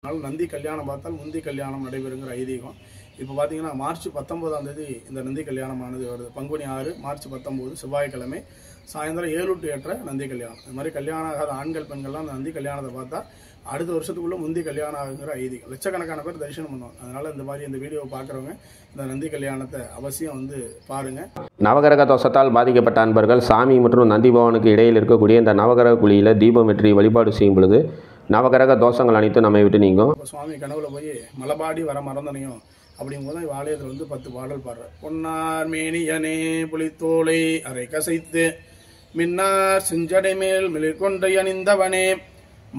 நந்தி கல்யாணம் பார்த்தால் முந்தி கல்யாணம் நடைபெறுங்கிற ஐதீகம். இப்போ பார்த்தீங்கன்னா மார்ச் 19ஆம் தேதி இந்த நந்தி கல்யாணமானது வருது. பங்குனி 6 மார்ச் 19 செவ்வாய்க்கிழமை சாயந்தரம் 7 to 8 நந்தி கல்யாணம். இது மாதிரி கல்யாணம் ஆகாத ஆண்கள் பெண்கள்லாம் அந்த நந்தி கல்யாணத்தை பார்த்தா அடுத்த வருஷத்துக்குள்ள முந்தி கல்யாணம் ஆகுங்கிற ஐதீகம். லட்சக்கணக்கான பேர் தரிசனம் பண்ணுவாங்க. அதனால இந்த மாதிரி இந்த வீடியோவை பார்க்குறவங்க இந்த நந்தி கல்யாணத்தை அவசியம் பாருங்க. நவகிரக தோஷத்தால் பாதிக்கப்பட்ட அன்பர்கள் சாமி மற்றும் நந்தி பவனுக்கு இடையில் இருக்கக்கூடிய இந்த நவகிரக குழியில் தீபம் ஏற்றி வழிபாடு செய்யும் பொழுது நவகிரக தோஷங்கள் அனைத்தும் நம்மை விட்டு நீங்கும். சுவாமி கனவுல போய் மலபாடி வர மறந்தனையும் அப்படிங்கும்போது ஆலயத்தில் 10 பாடல் பாடுறார். பொன்னார் மேனியனே புலித்தோலை அரை கசைத்து மின்னார் செஞ்சடை மேல் மிளிர்கொண்டை அணிந்தவனே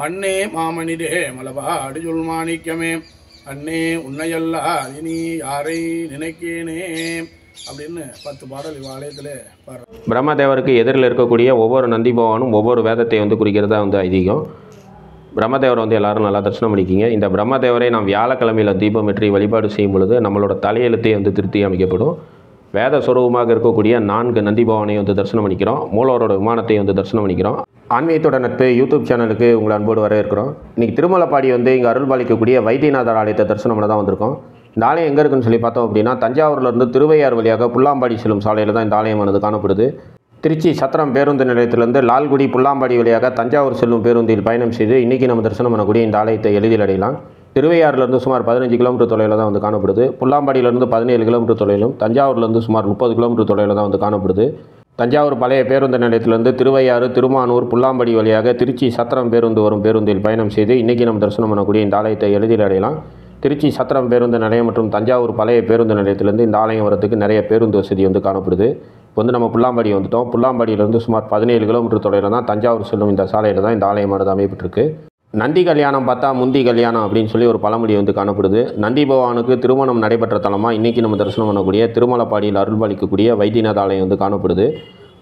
மண்ணே மாமனிடே மலபாடி சொல் மாணிக்கமே அண்ணே உன்னையல்லா இனி யாரை நினைக்கேனே அப்படின்னு 10 பாடல் ஆலயத்தில் பாடுறார். பிரம்மதேவருக்கு எதிரில் இருக்கக்கூடிய ஒவ்வொரு நந்தி பவனும் ஒவ்வொரு வேதத்தை குறிக்கிறதா ஐதீகம். பிரம்மதேவரை எல்லாரும் நல்லா தரிசனம் பண்ணிக்கிங்க. இந்த பிரம்மதேவரை நாம் வியாழக்கிழமையில் தீபம் ஏற்றி வழிபாடு செய்யும் பொழுது நம்மளோட தலையெழுத்தை திருத்தி அமைக்கப்படும். வேத சுரூபமாக இருக்கக்கூடிய 4 நந்தி பவனை தரிசனம் பண்ணிக்கிறோம். மூலவரோட விமானத்தை தரிசனம் பண்ணிக்கிறோம். ஆன்மீகத்தோட நட்பு யூடியூப் சேனலுக்கு உங்களை அன்போடு வரவேற்கிறோம். இன்றைக்கி திருமலைப்பாடி இங்கே அருள்பாலிக்கக்கூடிய வைத்தியநாதர் ஆலயத்தை தரிசனம் பண்ண தான் வந்திருக்கோம். இந்த ஆலயம் எங்கே இருக்குன்னு சொல்லி பார்த்தோம் அப்படின்னா தஞ்சாவூர்லேருந்து திருவையாறு வழியாக புல்லாம்பாடி செல்லும் சாலையில் தான் இந்த ஆலயமானது காணப்படுது. திருச்சி சத்திரம் பேருந்து நிலையத்திலிருந்து லால்குடி புல்லாம்பாடி வழியாக தஞ்சாவூர் செல்லும் பேருந்தில் பயணம் செய்து இன்றைக்கி நம்ம தரிசனம் பண்ணக்கூடிய இந்த ஆலயத்தை எளிதில் அடையலாம். திருவையாறுலேருந்து சுமார் 15 கிலோமீட்டர் தொலைவில் தான் காணப்படுது. புல்லாம்பாடியிலிருந்து 17 கிலோமீட்டர் தொலைவிலும் தஞ்சாவூர்லேருந்து சுமார் 30 கிலோமீட்டர் தொலைவில் தான் காணப்படுது. தஞ்சாவூர் பழைய பேருந்து நிலையத்திலிருந்து திருவையாறு திருமானூர் புல்லாம்பாடி வழியாக திருச்சி சத்திரம் பேருந்து வரும் பேருந்தில் பயணம் செய்து இன்றைக்கி நம்ம தரிசனம் பண்ணக்கூடிய இந்த ஆலயத்தை எளிதில் அடையலாம். திருச்சி சத்திரம் பேருந்து நிலையம் மற்றும் தஞ்சாவூர் பழைய பேருந்து நிலையத்திலிருந்து இந்த ஆலயம் வரத்துக்கு நிறைய பேருந்து வசதி காணப்படுது. இப்போ நம்ம புல்லாம்பாடி வந்துட்டோம். புல்லாம்பாடியிலிருந்து சுமார் 17 கிலோமீட்டர் தொலைவில் தான் தஞ்சாவூர் செல்லும் இந்த சாலையில் தான் இந்த ஆலயமானது அமைப்பட்டிருக்கு. நந்தி கல்யாணம் பார்த்தா முந்தி கல்யாணம் அப்படின்னு சொல்லி ஒரு பழமொழி காணப்படுது. நந்தி பகவானுக்கு திருமணம் நடைபெற்ற தலமாக இன்றைக்கி நம்ம தரிசனம் பண்ணக்கூடிய திருமலைப்பாடியில் அருள்பாலிக்கக்கூடிய வைத்தியநாத ஆலயம் காணப்படுது.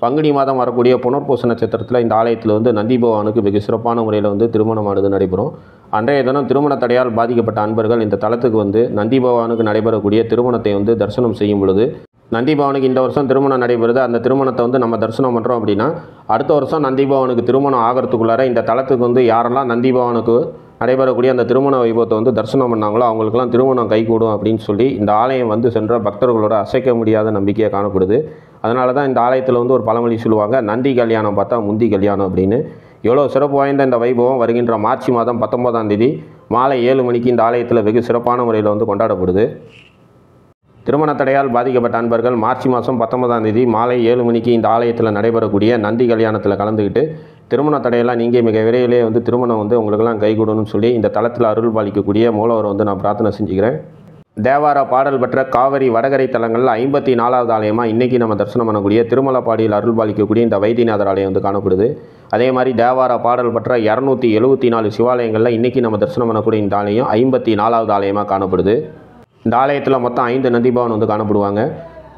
பங்குனி மாதம் வரக்கூடிய புனர்பூச நட்சத்திரத்தில் இந்த ஆலயத்தில் நந்தி பகவானுக்கு வெகு சிறப்பான முறையில் திருமணமானது நடைபெறும். அன்றைய தினம் திருமண தடையால் பாதிக்கப்பட்ட அன்பர்கள் இந்த தலத்துக்கு நந்தி பகவானுக்கு நடைபெறக்கூடிய திருமணத்தை தரிசனம் செய்யும் பொழுது நந்தி பவனுக்கு இந்த வருஷம் திருமணம் நடைபெறுது. அந்த திருமணத்தை நம்ம தரிசனம் பண்ணுறோம் அப்படின்னா அடுத்த வருஷம் நந்தி பவனுக்கு திருமணம் ஆகிறதுக்குள்ளார இந்த தலத்துக்கு யாரெல்லாம் நந்தி பவனுக்கு நடைபெறக்கூடிய அந்த திருமண வைபவத்தை தரிசனம் பண்ணாங்களோ அவங்களுக்கெல்லாம் திருமணம் கைகூடும் அப்படின்னு சொல்லி இந்த ஆலயம் சென்ற பக்தர்களோட அசைக்க முடியாத நம்பிக்கையாக காணப்படுது. அதனால தான் இந்த ஆலயத்தில் ஒரு பழமொழி சொல்லுவாங்க, நந்தி கல்யாணம் பார்த்தா முந்தி கல்யாணம் அப்படின்னு. எவ்வளோ சிறப்பு வாய்ந்த இந்த வைபவம் வருகின்ற மார்ச் மாதம் 19ஆம் தேதி மாலை 7 மணிக்கு இந்த ஆலயத்தில் வெகு சிறப்பான முறையில் கொண்டாடப்படுது. திருமண தடையால் பாதிக்கப்பட்ட அன்பர்கள் மார்ச் மாதம் 19ஆம் தேதி மாலை 7 மணிக்கு இந்த ஆலயத்தில் நடைபெறக்கூடிய நந்தி கல்யாணத்தில் கலந்துக்கிட்டு திருமண தடையெல்லாம் நீங்கள் மிக விரைவிலே திருமணம் உங்களுக்கெல்லாம் கைகூடணும்னு சொல்லி இந்த தலத்தில் அருள் பாலிக்கக்கூடிய மூலவரை நான் பிரார்த்தனை செஞ்சுக்கிறேன். தேவார பாடல் பெற்ற காவிரி வடகரை தலங்களில் 54வது ஆலயமாக இன்றைக்கி நம்ம தரிசனம் பண்ணக்கூடிய திருமலைப்பாடியில் அருள் பாலிக்கக்கூடிய இந்த வைத்தியநாதர் ஆலயம் காணப்படுது. அதே மாதிரி தேவார பாடல் பெற்ற 274 சிவாலயங்களில் இன்றைக்கி நம்ம தரிசனம் பண்ணக்கூடிய இந்த ஆலயம் 54வது ஆலயமாக காணப்படுது. இந்த ஆலயத்தில் மொத்தம் 5 நந்தி பவன் காணப்படுவாங்க.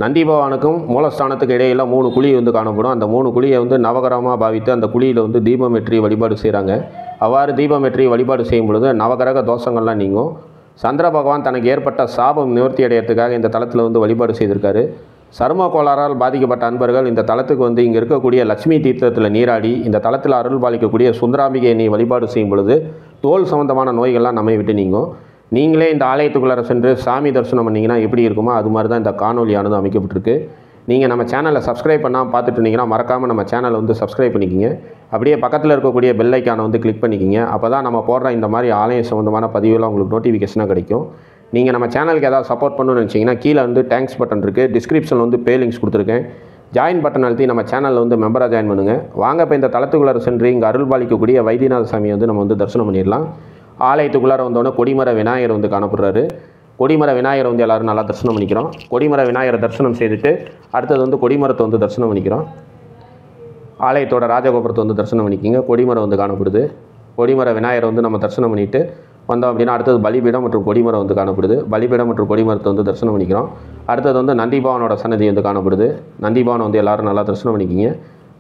நந்தி பவனுக்கும் மூலஸ்தானத்துக்கு இடையில் 3 குழி காணப்படும். அந்த 3 குழியை நவகிரகமாக பாவித்து அந்த குழியில் தீபம் ஏற்றி வழிபாடு செய்கிறாங்க. அவ்வாறு தீபம் ஏற்றி வழிபாடு செய்யும் பொழுது நவகிரக தோஷங்கள்லாம் நீங்கும். சந்திர பகவான் தனக்கு ஏற்பட்ட சாபம் நிவர்த்தி அடையிறதுக்காக இந்த தலத்தில் வழிபாடு செய்திருக்காரு. சரும கோளாறால் பாதிக்கப்பட்ட அன்பர்கள் இந்த தலத்துக்கு இங்கே இருக்கக்கூடிய லட்சுமி தீர்த்தத்தில் நீராடி இந்த தலத்தில் அருள் பாலிக்கக்கூடிய சுந்தராம்பிகை நீ வழிபாடு செய்யும் பொழுது தோல் சம்பந்தமான நோய்கள்லாம் நம்மை விட்டு நீங்கும். நீங்களே இந்த ஆலயத்துக்குள்ளார சென்று சாமி தரிசனம் பண்ணிங்கன்னா எப்படி இருக்குமோ அது மாதிரி தான் இந்த காணொலியானது அமைக்கப்பட்டிருக்கு. நீங்கள் நம்ம சேனலை சப்ஸ்கிரைப் பண்ணாமல் பார்த்துட்டு இருந்தீங்கன்னா மறக்காமல் நம்ம சேனலை சப்ஸ்கிரைப் பண்ணிக்கிங்க. அப்படியே பக்கத்தில் இருக்கக்கூடிய பெல் ஐக்கானை கிளிக் பண்ணிக்கிங்க. அப்போ தான் நம்ம போடுற இந்த மாதிரி ஆலயம் சம்மந்தமான பதிவுலாம் உங்களுக்கு நோட்டிஃபிகேஷனாக கிடைக்கும். நீங்கள் நம்ம சேனலுக்கு ஏதாவது சப்போர்ட் பண்ணணும்னு நினச்சிங்கன்னா கீழே தேங்க்ஸ் பட்டன் இருக்குது. டிஸ்கிரிப்ஷனில் பே லிங்க்ஸ் கொடுத்துருக்கேன். ஜாயின் பட்டன் அழுத்தி நம்ம சேனலில் மெம்பராக ஜாயின் பண்ணுங்கள். வாங்க இப்போ இந்த தலத்துக்குள்ளார சென்று இங்கே அருள் பாலிக்கக்கூடிய வைத்தியநாத சாமியை நம்ம தரிசனம் பண்ணிடலாம். ஆலயத்துக்குள்ளார வந்தோடனே கொடிமர விநாயகர் காணப்படுறாரு. கொடிமர விநாயகர் எல்லோரும் நல்லா தரிசனம் பண்ணிக்கிறோம். கொடிமர விநாயகரை தரிசனம் செய்துட்டு அடுத்தது கொடிமரத்தை தரிசனம் பண்ணிக்கிறோம். ஆலயத்தோட ராஜகோபுரத்தை தரிசனம் பண்ணிக்கிங்க. கொடிமரம் காணப்படுது. கொடிமர விநாயகரை நம்ம தரிசனம் பண்ணிவிட்டு வந்தோம் அப்படின்னா அடுத்தது பலிபீடம் மற்றும் கொடிமரம் காணப்படுது. பலிபீடம் மற்றும் கொடிமரத்தை தரிசனம் பண்ணிக்கிறோம். அடுத்தது நந்தி பவனோட சன்னதி காணப்படுது. நந்தி பவன் எல்லோரும் நல்லா தரிசனம் பண்ணிக்கிங்க.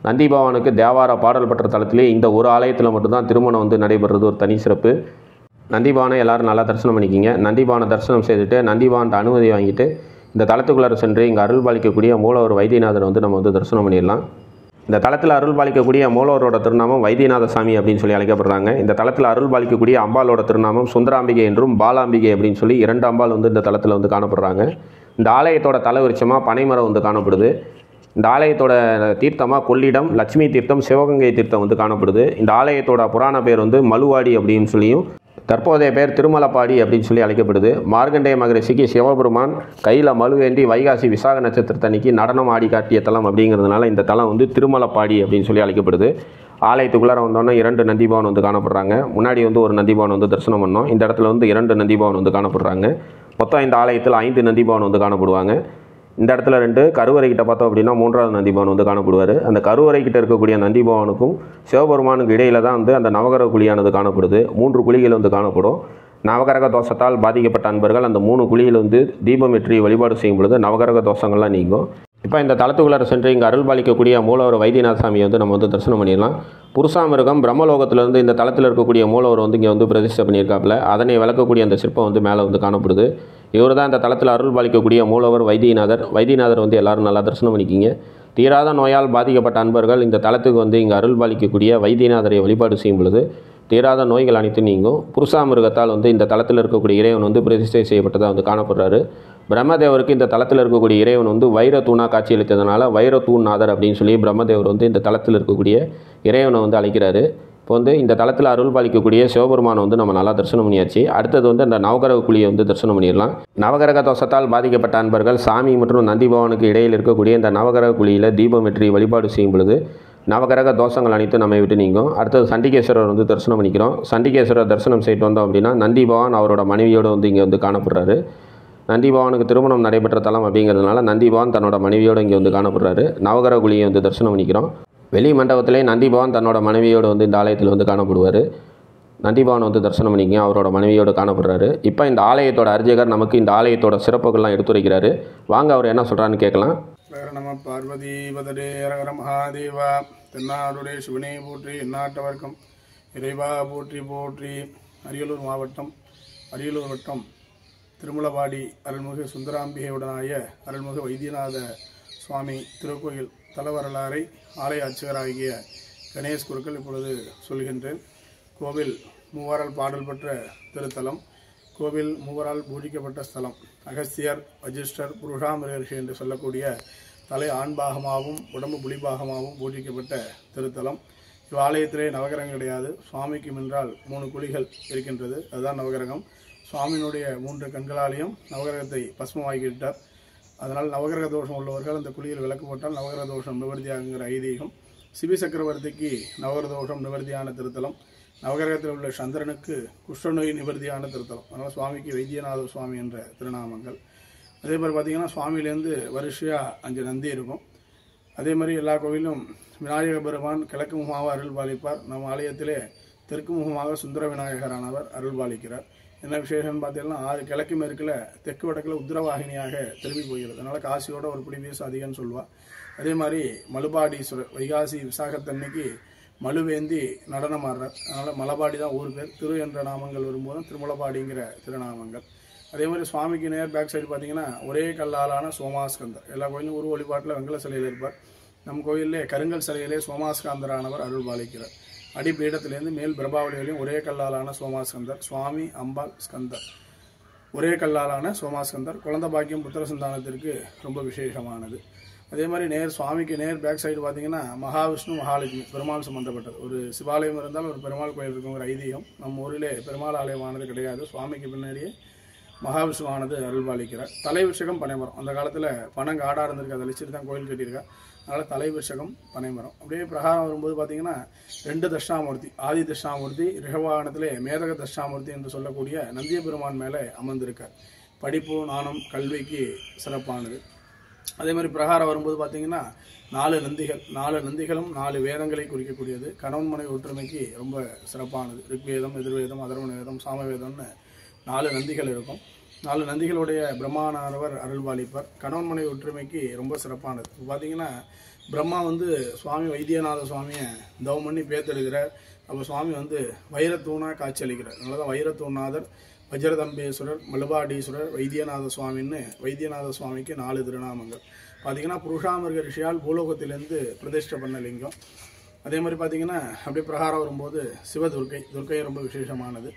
நந்தி பவனுக்கு தேவார பாடல் பெற்ற தலத்திலே இந்த ஒரு ஆலயத்தில் மட்டும்தான் திருமணம் நடைபெறுறது ஒரு தனி சிறப்பு. நந்தி பவனை எல்லோரும் நல்லா தரிசனம் பண்ணிக்கிங்க. நந்தி பவனை தரிசனம் செய்துட்டு நந்தி பவன்ட்ட அனுமதி வாங்கிட்டு இந்த தலத்துக்குள்ளார சென்று இங்கே அருள் பாலிக்கக்கூடிய மூலவர் வைத்தியநாதர் நம்ம தரிசனம் பண்ணிடலாம். இந்த தலத்தில் அருள் பாலிக்கக்கூடிய மூலவரோட திருநாமம் வைத்தியநாத சாமி அப்படின்னு சொல்லி அழைக்கப்படுறாங்க. இந்த தலத்தில் அருள் பாலிக்கக்கூடிய அம்பாலோட திருநாமம் சுந்தராம்பிகை என்றும் பாலாம்பிகை அப்படின்னு சொல்லி 2 அம்பாள் வந்து இந்த தலத்தில் வந்து காணப்படுறாங்க. இந்த ஆலயத்தோட தலைவிருட்சமாக பனைமரம் வந்து காணப்படுது. இந்த ஆலயத்தோட தீர்த்தமாக கொள்ளிடம், லட்சுமி தீர்த்தம், சிவகங்கை தீர்த்தம் வந்து காணப்படுது. இந்த ஆலயத்தோட புராண பேர் வந்து மலுவாடி அப்படின்னு சொல்லியும் தற்போதைய பேர் திருமலப்பாடி அப்படின்னு சொல்லி அழைக்கப்படுது. மார்கண்டேய மகரிஷிக்கு சிவபெருமான் கையில் மலுவேந்தி வைகாசி விசாக நட்சத்திரத்தன்னைக்கு நடனம் ஆடி காட்டிய தலம் அப்படிங்கிறதுனால இந்த தலம் வந்து திருமலப்பாடி அப்படின்னு சொல்லி அழைக்கப்படுது. ஆலயத்துக்குள்ளார வந்தோன்னா 2 நந்திபவன் வந்து காணப்படுறாங்க. முன்னாடி வந்து ஒரு நந்திபவன் வந்து தரிசனம் பண்ணோம். இந்த இடத்துல வந்து 2 நந்திபவன் வந்து காணப்படுறாங்க. மொத்தம் இந்த ஆலயத்தில் 5 நந்திபவன் வந்து காணப்படுவாங்க. இந்த இடத்துல 2 கருவறைக்கிட்ட பார்த்தோம் அப்படின்னா 3வது நந்திபவன் வந்து காணப்படுவார். அந்த கருவறைக்கிட்ட இருக்கக்கூடிய நந்திபவனுக்கும் சிவபெருமானுக்கு இடையில தான் வந்து அந்த நவகிரக குழியானது காணப்படுது. 3 குழிகள் வந்து காணப்படும். நவகிரக தோஷத்தால் பாதிக்கப்பட்ட அன்பர்கள் அந்த 3 குழியில் வந்து தீபமேற்றி வழிபாடு செய்யும் பொழுது நவகிரக தோஷங்கள்லாம் நீங்கும். இப்போ இந்த தலத்துக்குள்ளார சென்று இங்கே அருள் பாலிக்கக்கூடிய மூலவர் வைத்தியநாத சாமியை வந்து நம்ம வந்து தரிசனம் பண்ணிடலாம். புருஷாமிருகம் பிரம்மலோகத்திலிருந்து இந்த தலத்தில் இருக்கக்கூடிய மூலவர் வந்து இங்கே வந்து பிரதிஷ்டை பண்ணியிருக்காப்புல. அதனை விளக்கக்கூடிய அந்த சிற்பம் வந்து மேலே வந்து காணப்படுது. இவர் தான் இந்த தலத்தில் அருள் பாலிக்கக்கூடிய மூலவர் வைத்தியநாதர். வைத்தியநாதர் வந்து எல்லாரும் நல்லா தரிசனம் பண்ணிக்கிங்க. தீராத நோயால் பாதிக்கப்பட்ட அன்பர்கள் இந்த தலத்துக்கு வந்து இங்கே அருள் பாலிக்கக்கூடிய வைத்தியநாதரை வழிபாடு செய்யும் பொழுது தீராத நோய்கள் அனைத்தும் நீங்கும். புருஷாமிருகத்தால் வந்து இந்த தலத்தில் இருக்கக்கூடிய இறைவன் வந்து பிரதிஷ்டை செய்யப்பட்டதாக வந்து காணப்படுறாரு. பிரம்மதேவருக்கு இந்த தலத்தில் இருக்கக்கூடிய இறைவன் வந்து வைரத்தூணாக காட்சியளித்ததுனால வைரத்தூணாதர் அப்படின்னு சொல்லி பிரம்மதேவர் வந்து இந்த தலத்தில் இருக்கக்கூடிய இறைவனை வந்து அழைக்கிறாரு. இப்போ வந்து இந்த தலத்தில் அருள் பாலிக்கக்கூடிய சிவபெருமானை வந்து நம்ம நல்லா தரிசனம் பண்ணியாச்சு. அடுத்தது வந்து அந்த நவகிரக குழியை வந்து தரிசனம் பண்ணிடலாம். நவகிரக தோஷத்தால் பாதிக்கப்பட்ட அன்பர்கள் சாமி மற்றும் நந்திபவனுக்கு இடையில் இருக்கக்கூடிய இந்த நவகிரக குழியில் தீபமேற்றி வழிபாடு செய்யும் பொழுது நவகிரக தோஷங்கள் அனைத்தும் நம்மை விட்டு நீங்கும். அடுத்தது சண்டிகேஸ்வரர் வந்து தரிசனம் பண்ணிக்கிறோம். சண்டிகேஸ்வரர் தரிசனம் செய்துட்டு வந்தோம் அப்படின்னா நந்திபவன் அவரோட மனைவியோடு வந்து இங்கே வந்து காணப்படுறாரு. நந்திபவனுக்கு திருமணம் நடைபெற்ற தலம் அப்படிங்கிறதுனால நந்திபவன் தன்னோட மனைவியோடு இங்கே வந்து காணப்படுறாரு. நவகிரக குழியை வந்து தரிசனம் பண்ணிக்கிறோம். வெளி மண்டபத்திலே நந்திபவன் தன்னோட மனைவியோடு வந்து இந்த ஆலயத்தில் வந்து காணப்படுவார். நந்திபவன் வந்து தரிசனம் பண்ணிக்கங்க, அவரோட மனைவியோடு காணப்படுறாரு. இப்போ இந்த ஆலயத்தோட அர்ச்சகர் நமக்கு இந்த ஆலயத்தோட சிறப்புகள்லாம் எடுத்துரைக்கிறாரு. வாங்க அவர் என்ன சொல்கிறான்னு கேட்கலாம். நம பார்வதி பதடே ஹர மகாதேவா. தென்னாடுடைய சிவனே போற்றி, எந்நாட்டவர்க்கம் இறைவா போற்றி போற்றி. அரியலூர் மாவட்டம் அரியலூர் வட்டம் திருமலபாடி அருள்மிகு சுந்தராம்பிகையுடனாய அருள்மிகு வைத்தியநாத சுவாமி திருக்கோயில் தலவரலாறை ஆலய அர்ச்சகராகிய கணேஷ் குருக்கள் இப்பொழுது சொல்கின்றேன். கோவில் மூவரால் பாடல் பெற்ற திருத்தலம். கோவில் மூவரால் பூஜிக்கப்பட்ட ஸ்தலம். அகஸ்தியர், வசிஷ்டர், புருஷாமிருகர்ஷி என்று சொல்லக்கூடிய தலை ஆண்பாகமாகவும் உடம்பு புலிபாகமாகவும் பூஜிக்கப்பட்ட திருத்தலம். இவ்வாலயத்திலே நவகிரகம் கிடையாது. சுவாமிக்கு முன்னால் 3 குழிகள் இருக்கின்றது. அதுதான் நவகிரகம். சுவாமியினுடைய 3 கண்களாலையும் நவகிரகத்தை பஸ்மமாக்கிவிட்டார். அதனால் நவகிரக தோஷம் உள்ளவர்கள் அந்த குழியில் விளக்கு போட்டால் நவகிரக தோஷம் நிவர்த்தியாகுங்கிற ஐதீகம். சிபி சக்கரவர்த்திக்கு நவகிரக தோஷம் நிவர்த்தியான திருத்தலம். நவகிரகத்தில் உள்ள சந்திரனுக்கு குஷ்டநோய் நிவர்த்தியான திருத்தலம். அதனால் சுவாமிக்கு வைத்தியநாத சுவாமி என்ற திருநாமங்கள். அதே மாதிரி பார்த்திங்கன்னா சுவாமியிலேருந்து வரிசையாக 5 நந்தி இருக்கும். அதே மாதிரி எல்லா கோவிலும் விநாயக பெருமான் கிழக்கு முகமாக அருள் பாலிப்பார். நம் ஆலயத்திலே தெற்கு முகமாக சுந்தர விநாயகரானவர் அருள் பாலிக்கிறார். என்ன விசேஷம்னு பார்த்தீங்கன்னா 6 கிழக்கு மேற்கில் தெற்கு வடக்கில் உத்திரவாகினியாக திரும்பி போகிறது. அதனால் காசியோட ஒரு பிடி வீசு அதிகம்னு சொல்லுவாள். அதே மாதிரி மலுபாடீஸ்வரர் வைகாசி விசாகத்தன்னைக்கு மலுவேந்தி நடனம் ஆடுறார். அதனால் மலபாடி தான் ஊர் பேர். திரு என்ற நாமங்கள் வரும்போது திருமலபாடிங்கிற திருநாமங்கள். அதே மாதிரி சுவாமிக்கு நேர் பேக் சைடு பார்த்தீங்கன்னா ஒரே கல்லாலான சோமாஸ்கந்தர். எல்லா கோயிலும் உருவ வழிபாட்டில் வெங்கல சிலையில் இருப்பார். நம் கோயிலே கருங்கல் சிலையிலே சோமாஸ்கந்தரானவர் அருள் பாலிக்கிறார். அடிப்பீடத்திலேருந்து மேல் பிரபாவளியிலையும் ஒரே கல்லாலான சோமாஸ்கந்தர். சுவாமி, அம்பாள், ஸ்கந்தர் ஒரே கல்லாலான சோமாஸ்கந்தர். குழந்தை பாக்கியம் புத்திர சந்தானத்திற்கு ரொம்ப விசேஷமானது. அதே மாதிரி நேர் சுவாமிக்கு நேர் பேக் சைடு பார்த்தீங்கன்னா மகாவிஷ்ணு, மகாலட்சுமி பெருமாள் சம்பந்தப்பட்டது. ஒரு சிவாலயம் இருந்தால் ஒரு பெருமாள் கோயில் இருக்குங்கிற ஐதீகம். நம்ம ஊரிலே பெருமாள் ஆலயமானது கிடையாது. சுவாமிக்கு பின்னாடியே மகாவிஷ்ணுவானது அருள் பாலிக்கிறார். தலைவிருஷகம் பனைமரம். அந்த காலத்தில் பணம் காடாக இருந்திருக்கு, அதை அழிச்சிட்டு தான் கோயில் கட்டியிருக்கா. அதனால் தலைவிருஷகம் பனைமரம். அப்படியே பிரகாரம் வரும்போது பார்த்தீங்கன்னா 2 தட்சிணாமூர்த்தி. ஆதி தட்சிணாமூர்த்தி ரிஷவாகனத்திலே மேதக தட்சிணாமூர்த்தி என்று சொல்லக்கூடிய நந்திய பெருமான் மேலே அமர்ந்திருக்கார். படிப்பு, நாணம், கல்விக்கு சிறப்பானது. அதே மாதிரி பிரகாரம் வரும்போது பார்த்தீங்கன்னா 4 நந்திகள். 4 நந்திகளும் 4 வேதங்களை குறிக்கக்கூடியது. கணவன் மனை ஒற்றுமைக்கு ரொம்ப சிறப்பானது. ரிக்வேதம், எதிர்வேதம், அதர்வண வேதம், சாமவேதம்னு 4 நந்திகள் இருக்கும். 4 நந்திகளுடைய பிரம்மானவர் அருள் பாலிப்பார். கணவன் மனை ஒற்றுமைக்கு ரொம்ப சிறப்பானது. இப்போ பார்த்தீங்கன்னா பிரம்மா வந்து சுவாமி வைத்தியநாத சுவாமியை தவம் பண்ணி பேத்தெடுக்கிறார். அப்போ சுவாமி வந்து வைரத்தூணாக காட்சி அளிக்கிறார். அதனால தான் வைரத்தூணாதர், வஜ்ரதம்பேஸ்வரர், மலுபாடீஸ்வரர், வைத்தியநாத சுவாமின்னு வைத்தியநாத சுவாமிக்கு 4 திருநாமங்கள். பார்த்தீங்கன்னா புருஷாமிருக ரிஷியால் பூலோகத்திலேருந்து பிரதிஷ்டை பண்ண லிங்கம். அதே மாதிரி பார்த்தீங்கன்னா அப்படியே பிரகாரம் வரும்போது துர்க்கை ரொம்ப விசேஷமானது.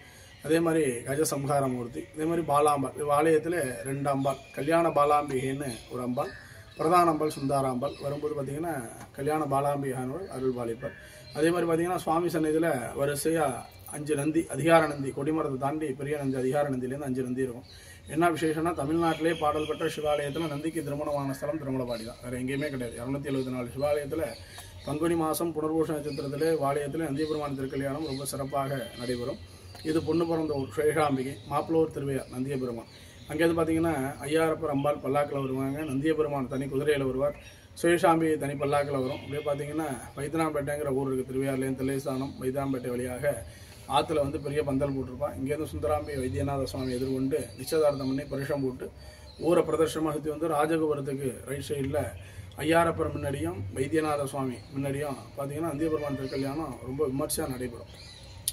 அதே மாதிரி கஜசம்ஹாரமூர்த்தி, இதே மாதிரி பாலாம்பாள். ஆலயத்தில் 2 அம்பாள், கல்யாண பாலாம்பிகைன்னு ஒரு அம்பாள், பிரதான அம்பாள் சுந்தாராம்பாள். வரும்போது பார்த்தீங்கன்னா கல்யாண பாலாம்பிகானவர் அருள் பாலிப்பார். அதே மாதிரி பார்த்தீங்கன்னா சுவாமி சன்னதியில் வரிசையாக 5 நந்தி, அதிகார நந்தி, கொடிமரத்தை தாண்டி பெரிய நந்தி, அதிகார நந்திலேருந்து 5 நந்தி இருக்கும். என்ன விசேஷம்னா தமிழ்நாட்டிலே பாடல் பெற்ற சிவாலயத்தில் நந்திக்கு திருமணமான ஸ்தலம் திருமலபாடி தான், வேறு எங்கேயுமே கிடையாது. 274 சிவாலயத்தில் பங்குனி மாதம் புனர்பூஷ நட்சத்திரத்தில் வாலயத்தில் நந்தியபெருமான் திருக்கல்யாணம் ரொம்ப சிறப்பாக நடைபெறும். இது பொண்ணு பிறந்த ஒரு சேஷாம்பிகை, மாப்பிளூர் திருவையார் நந்தியபெருமான். அங்கேருந்து பார்த்தீங்கன்னா ஐயாரப்பர் அம்பாள் பல்லாக்கில் வருவாங்க, நந்தியபெருமான் தனி குதிரையில் வருவார், சேஷாம்பிகை தனி பல்லாக்கில் வரும். அப்படியே பார்த்தீங்கன்னா வைத்தனாம்பேட்டைங்கிற ஊர் இருக்குது, திருவையார்லேருந்து தில்லைஸ்தானம் வைத்தனாம்பேட்டை வழியாக ஆற்றுல வந்து பெரிய பந்தல் போட்டிருப்பான். இங்கேருந்து சுந்தராம்பி வைத்தியநாத சுவாமி எதிர்கொண்டு நிச்சயதார்த்தம் பண்ணி பரிசம் போட்டு ஊரை பிரதர்ஷனமாக சுற்றி வந்து ராஜகோபுரத்துக்கு ரைட் சைடில் ஐயாரப்பர் முன்னாடியும் வைத்தியநாத சுவாமி முன்னாடியும் பார்த்தீங்கன்னா நந்தியபெருமான் திருக்கல்யாணம் ரொம்ப விமர்சையாக நடைபெறும்.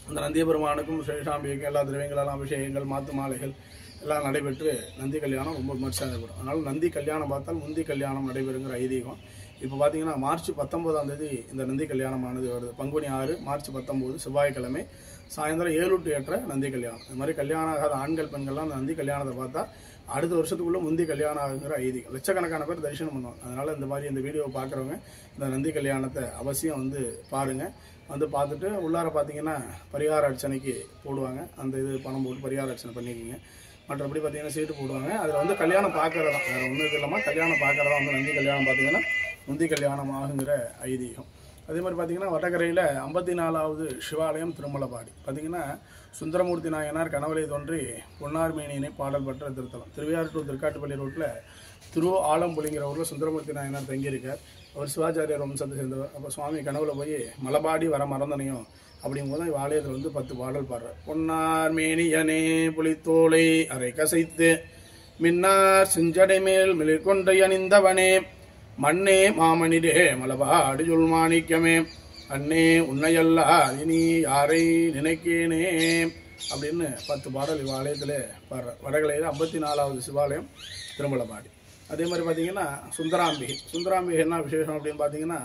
அந்த நந்தியபெருமானுக்கும் சேஷாம்பிக்கும் எல்லா திரவியங்களெல்லாம் அபிஷேகங்கள் மாத்து மாலைகள் எல்லாம் நடைபெற்று நந்தி கல்யாணம் ரொம்ப விமர்சையாக நடைபெறும். அதனால் நந்தி கல்யாணம் பார்த்தால் முந்தி கல்யாணம் நடைபெறுங்கிற ஐதீகம். இப்போ பார்த்தீங்கன்னா மார்ச் 19ஆம் தேதி இந்த நந்தி கல்யாணமானது வருது. பங்குனி 6 மார்ச் 19 செவ்வாய்க்கிழமை சாயந்தரம் 7 to 8 நந்தி கல்யாணம். இது மாதிரி கல்யாணம் ஆகாத ஆண்கள் பெண்கள்லாம் அந்த நந்தி கல்யாணத்தை பார்த்தா அடுத்த வருஷத்துக்குள்ளே முந்தி கல்யாணம் ஆகுங்கிற ஐதீகம். லட்சக்கணக்கான பேர் தரிசனம் பண்ணுவாங்க. அதனால் இந்த மாதிரி இந்த வீடியோவை பார்க்குறவங்க இந்த நந்தி கல்யாணத்தை அவசியம் வந்து பாருங்கள். வந்து பார்த்துட்டு உள்ளார பார்த்தீங்கன்னா பரிகார அர்ச்சனைக்கு போடுவாங்க. அந்த இது பணம் போட்டு பரிகார அர்ச்சனை பண்ணிக்கிங்க. மற்றபடி பார்த்தீங்கன்னா சீட்டு போடுவாங்க. அதில் வந்து கல்யாணம் பார்க்குறதா, வேறு ஒன்றும் இது இல்லாமல் கல்யாணம் பார்க்குறதா வந்து நந்தி கல்யாணம் பார்த்தீங்கன்னா முந்தி கல்யாணம் ஆகுங்கிற ஐதீகம். அதே மாதிரி பார்த்தீங்கன்னா வடகரையில் 54வது சிவாலயம் திருமலபாடி. பார்த்தீங்கன்னா சுந்தரமூர்த்தி நாயனார் கனவலை தோன்றி பொன்னார் மேனியினை பாடல் பெற்ற திருத்தலம். திருவையாறு டு திருக்காட்டுப்பள்ளி ரோட்டில் ஆலம்புலிங்கிற ஊரில் சுந்தரமூர்த்தி நாயனார் தங்கியிருக்கார். அவர் சிவாச்சாரியர் வம்சத்தை சேர்ந்தவர். அப்போ சுவாமி கனவுல போய் மலபாடி வர மறந்தனையும் அப்படிங்கும்போது தான் ஆலயத்தில் வந்து 10 பாடல் பாடுறார். பொன்னார் மேனியனே புலித்தோலை அரை கசைத்து மின்னார் செஞ்சடை மேல் மிளிர்கொண்டை அணிந்தவனே மண்ணே மாமனிடே மலபாடி மாணிக்கமே அண்ணே உன்னையல்லா இனி யாரை நினைக்கேனே அப்படின்னு 10 பாடல் இவ்வாலயத்தில் பாடுறார். வடகலையில் 54வது சிவாலயம் திருமலபாடி. அதே மாதிரி பார்த்தீங்கன்னா சுந்தராம்பிகை என்ன விசேஷம் அப்படின்னு பார்த்தீங்கன்னா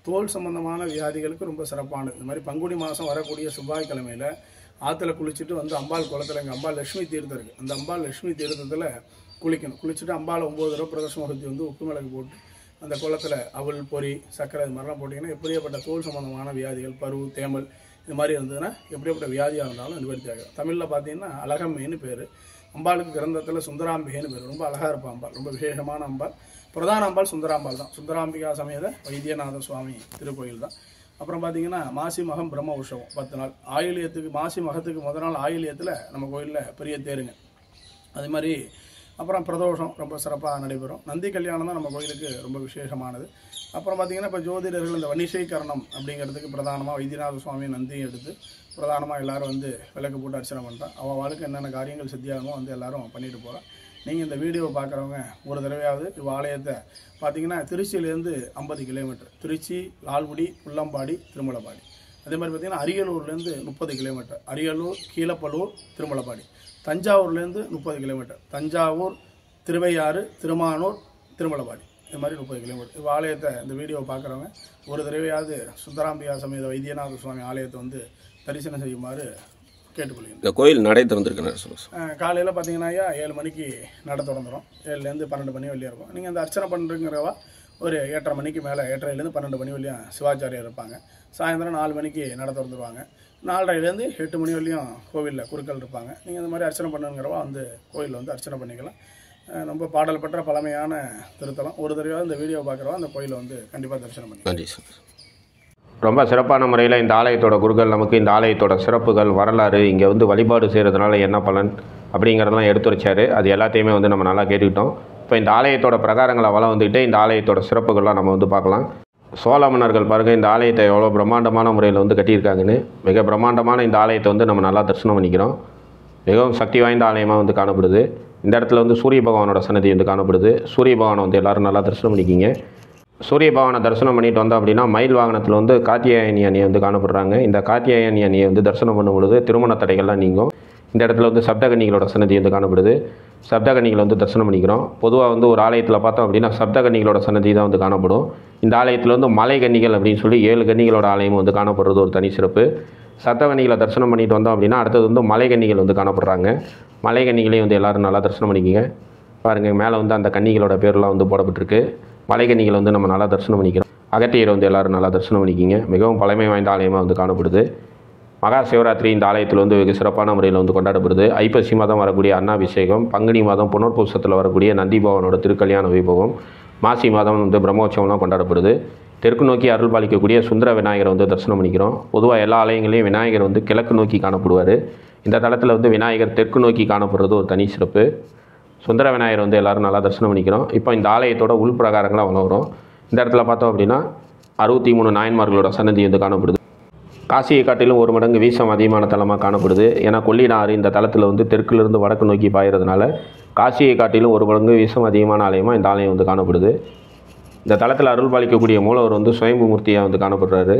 தோல் சம்பந்தமான வியாதிகளுக்கு ரொம்ப சிறப்பானது. இது மாதிரி பங்குனி மாதம் வரக்கூடிய செவ்வாய்க்கிழமையில் ஆற்றுல குளிச்சுட்டு வந்து அம்பாள் குளத்தில் எங்கள் அம்பாள் லட்சுமி தீர்த்தம் இருக்குது, அந்த அம்பாள் லட்சுமி தீர்த்தத்தில் குளிக்கணும். குளிச்சுட்டு அம்பாள் 9 தடவை பிரதர்ஷனம் சுற்றி வந்து உப்பு மிளகு போட்டு அந்த குளத்தில் அவல் பொறி சர்க்கரை இது மாதிரிலாம் போட்டிங்கன்னா எப்படியாப்பட்ட தோல் சம்பந்தமான வியாதிகள் பருவு தேமல் இது மாதிரி இருந்ததுன்னா எப்படியாப்பட்ட வியாதியாக இருந்தாலும் நிவர்த்தி ஆகும். தமிழில் பார்த்தீங்கன்னா அழகம்மைன்னு பேர். அம்பாளுக்கு கிரந்தத்தில் சுந்தராம்பிகைன்னு பேர். ரொம்ப அழகாக இருப்பாள் அம்பாள், ரொம்ப விசேஷமான அம்பாள். பிரதான அம்பாள் சுந்தராம்பாள் தான். சுந்தராம்பிகா சமேத வைத்தியநாத சுவாமி திருக்கோயில் தான். அப்புறம் பார்த்தீங்கன்னா மாசி மகம் பிரம்ம உற்சவம் 10 நாள். ஆயிலியத்துக்கு மாசி மகத்துக்கு முதல் நாள் ஆயிலியத்தில் நம்ம கோயிலில் பெரிய தேருங்க. அதே மாதிரி அப்புறம் பிரதோஷம் ரொம்ப சிறப்பாக நடைபெறும். நந்தி கல்யாணம் தான் நம்ம கோயிலுக்கு ரொம்ப விசேஷமானது. அப்புறம் பார்த்தீங்கன்னா இப்போ ஜோதிடர்கள் இந்த வணிசைக்கரணம் அப்படிங்கிறதுக்கு பிரதானமாக வைத்தியநாத சுவாமி நந்தியை எடுத்து பிரதானமாக எல்லோரும் வந்து விளக்கு போட்டு அர்ச்சனை பண்ணுறான். அவளுக்கு என்னென்ன காரியங்கள் சித்தியாகமோ வந்து எல்லோரும் பண்ணிட்டு போகிறான். நீங்கள் இந்த வீடியோவை பார்க்குறவங்க ஒரு தடவையாவது இவ்வாலயத்தை பார்த்தீங்கன்னா திருச்சியிலேருந்து 50 கிலோமீட்டர், திருச்சி லால்குடி புல்லம்பாடி திருமலபாடி. அதே மாதிரி பார்த்தீங்கன்னா அரியலூர்லேருந்து 30 கிலோமீட்டர், அரியலூர் கீழப்பலூர் திருமலபாடி. தஞ்சாவூர்லேருந்து 30 கிலோமீட்டர், தஞ்சாவூர் திருவையாறு திருமானூர் திருமலபாடி. இது மாதிரி 30 கிலோமீட்டர். இப்போ ஆலயத்தை இந்த வீடியோவை பார்க்குறவங்க ஒரு தடவையாவது சுந்தராம்பிகா சமேத வைத்தியநாத சுவாமி ஆலயத்தை வந்து தரிசனம் செய்யுமாறு கேட்டுக்கொள்கிறேன். இந்த கோயில் நடை திறந்துருக்கு. காலையில் பார்த்தீங்கன்னா 7 மணிக்கு நடை திறந்துடும். 7லேருந்து 12 மணி வரையும் இருக்கும். நீங்கள் அந்த அர்ச்சனை பண்ணுறங்கிறவா ஒரு 8:30 மணிக்கு மேலே 8:30லேருந்து 12 மணி வரையும் சிவாச்சாரியர் இருப்பாங்க. சாயந்தரம் 4 மணிக்கு நடை திறந்துருவாங்க. 4:30லேருந்து 8 மணி வரையும் கோவிலில் குருக்கள் இருப்பாங்க. நீங்கள் இந்த மாதிரி அர்ச்சனை பண்ணுங்கிறவா வந்து கோயிலில் வந்து அர்ச்சனை பண்ணிக்கலாம். ரொம்ப பாடல் பெற்ற பழமையான திருத்தலம். ஒரு தடவையாவது இந்த வீடியோ பார்க்குறவா அந்த கோயிலை வந்து கண்டிப்பாக தரிசனம் பண்ணி. நன்றி சார். ரொம்ப சிறப்பான முறையில் இந்த ஆலயத்தோட குருக்கள் நமக்கு இந்த ஆலயத்தோட சிறப்புகள் வரலாறு இங்கே வந்து வழிபாடு செய்கிறதுனால என்ன பலன் அப்படிங்கிறதெல்லாம் எடுத்துரைச்சார். அது எல்லாத்தையுமே வந்து நம்ம நல்லா கேட்டுக்கிட்டோம். இப்போ இந்த ஆலயத்தோட பிரகாரங்களை வளம் வந்துக்கிட்டு இந்த ஆலயத்தோட சிறப்புகள்லாம் நம்ம வந்து பார்க்கலாம். சோழ மன்னர்கள் பாருங்கள் இந்த ஆலயத்தை எவ்வளோ பிரம்மாண்டமான முறையில் வந்து கட்டியிருக்காங்கன்னு. மிக பிரம்மாண்டமான இந்த ஆலயத்தை வந்து நம்ம நல்லா தரிசனம் பண்ணிக்கிறோம். மிகவும் சக்தி வாய்ந்த ஆலயமாக வந்து காணப்படுது. இந்த இடத்துல வந்து சூரிய பகவானோட சன்னதி வந்து காணப்படுது. சூரிய பகவானை வந்து எல்லோரும் நல்லா தரிசனம் பண்ணிக்கிங்க. சூரிய பகவானை தரிசனம் பண்ணிட்டு வந்தோம் அப்படின்னா மயில் வாகனத்தில் வந்து காத்தியாயனி அணியை வந்து காணப்படுறாங்க. இந்த காத்தியாயனி அணியை வந்து தரிசனம் பண்ணும் பொழுது திருமண தடைகள்லாம் நீங்கும். இந்த இடத்துல வந்து சப்தகன்னிகளோட சன்னதி வந்து காணப்படுது. சப்தகன்னிகளை வந்து தரிசனம் பண்ணிக்கிறோம். பொதுவாக வந்து ஒரு ஆலயத்தில் பார்த்தோம் அப்படின்னா சப்தகன்னிகளோட சன்னதி தான் வந்து காணப்படும். இந்த ஆலயத்தில் வந்து மலை கன்னிகள் அப்படின்னு சொல்லி 7 கன்னிகளோட ஆலயம் வந்து காணப்படுறது ஒரு தனி சிறப்பு. சப்தகன்னிகளை தரிசனம் பண்ணிட்டு வந்தோம் அப்படின்னா அடுத்தது வந்து மலை கன்னிகள் வந்து காணப்படுறாங்க. மலை கன்னிகளையும் வந்து எல்லோரும் நல்லா தரிசனம் பண்ணிக்கிங்க. பாருங்கள், மேலே வந்து அந்த கன்னிகளோட பேர்லாம் வந்து போடப்பட்டிருக்கு. மலை கன்னிகளை வந்து நம்ம நல்லா தரிசனம் பண்ணிக்கிறோம். அகத்தியரை வந்து எல்லோரும் நல்லா தரிசனம் பண்ணிக்கிங்க. மிகவும் பழமை வாய்ந்த ஆலயமாக வந்து காணப்படுது. மகா சிவராத்திரி இந்த ஆலயத்தில் வந்து வெகு சிறப்பான முறையில் வந்து கொண்டாடப்படுது. ஐப்பசி மாதம் வரக்கூடிய அன்னாபிஷேகம், பங்குனி மாதம் புனர்பூசத்தில் வரக்கூடிய நந்தி பவனோட திருக்கல்யாண வைபவம், மாசி மாதம் வந்து பிரம்மோற்சவம்லாம் கொண்டாடப்படுது. தெற்கு நோக்கி அருள் பாலிக்கக்கூடிய சுந்தர விநாயகரை வந்து தரிசனம் பண்ணிக்கிறோம். பொதுவாக எல்லா ஆலயங்களையும் விநாயகர் வந்து கிழக்கு நோக்கி காணப்படுவார். இந்த தளத்தில் வந்து விநாயகர் தெற்கு நோக்கி காணப்படுறது ஒரு தனி சிறப்பு. சுந்தர விநாயகர் வந்து எல்லோரும் நல்லா தரிசனம் பண்ணிக்கிறோம். இப்போ இந்த ஆலயத்தோட உள் பிரகாரங்களாக வளரும். இந்த இடத்துல பார்த்தோம் அப்படின்னா 63 நாயன்மார்களோட சன்னதி வந்து காணப்படுது. காசியை காட்டிலும் 1 மடங்கு வீசம் அதிகமான தலமாக காணப்படுது. ஏன்னா கொல்லினாறு இந்த தளத்தில் வந்து தெற்கிலிருந்து வடக்கு நோக்கி பாயறதுனால காசியை காட்டிலும் 1 மடங்கு வீசம் அதிகமான ஆலயமாக இந்த ஆலயம் வந்து காணப்படுது. இந்த தளத்தில் அருள் பாலிக்கக்கூடிய மூலவர் வந்து சுயம்பு மூர்த்தியாக வந்து காணப்படுறாரு.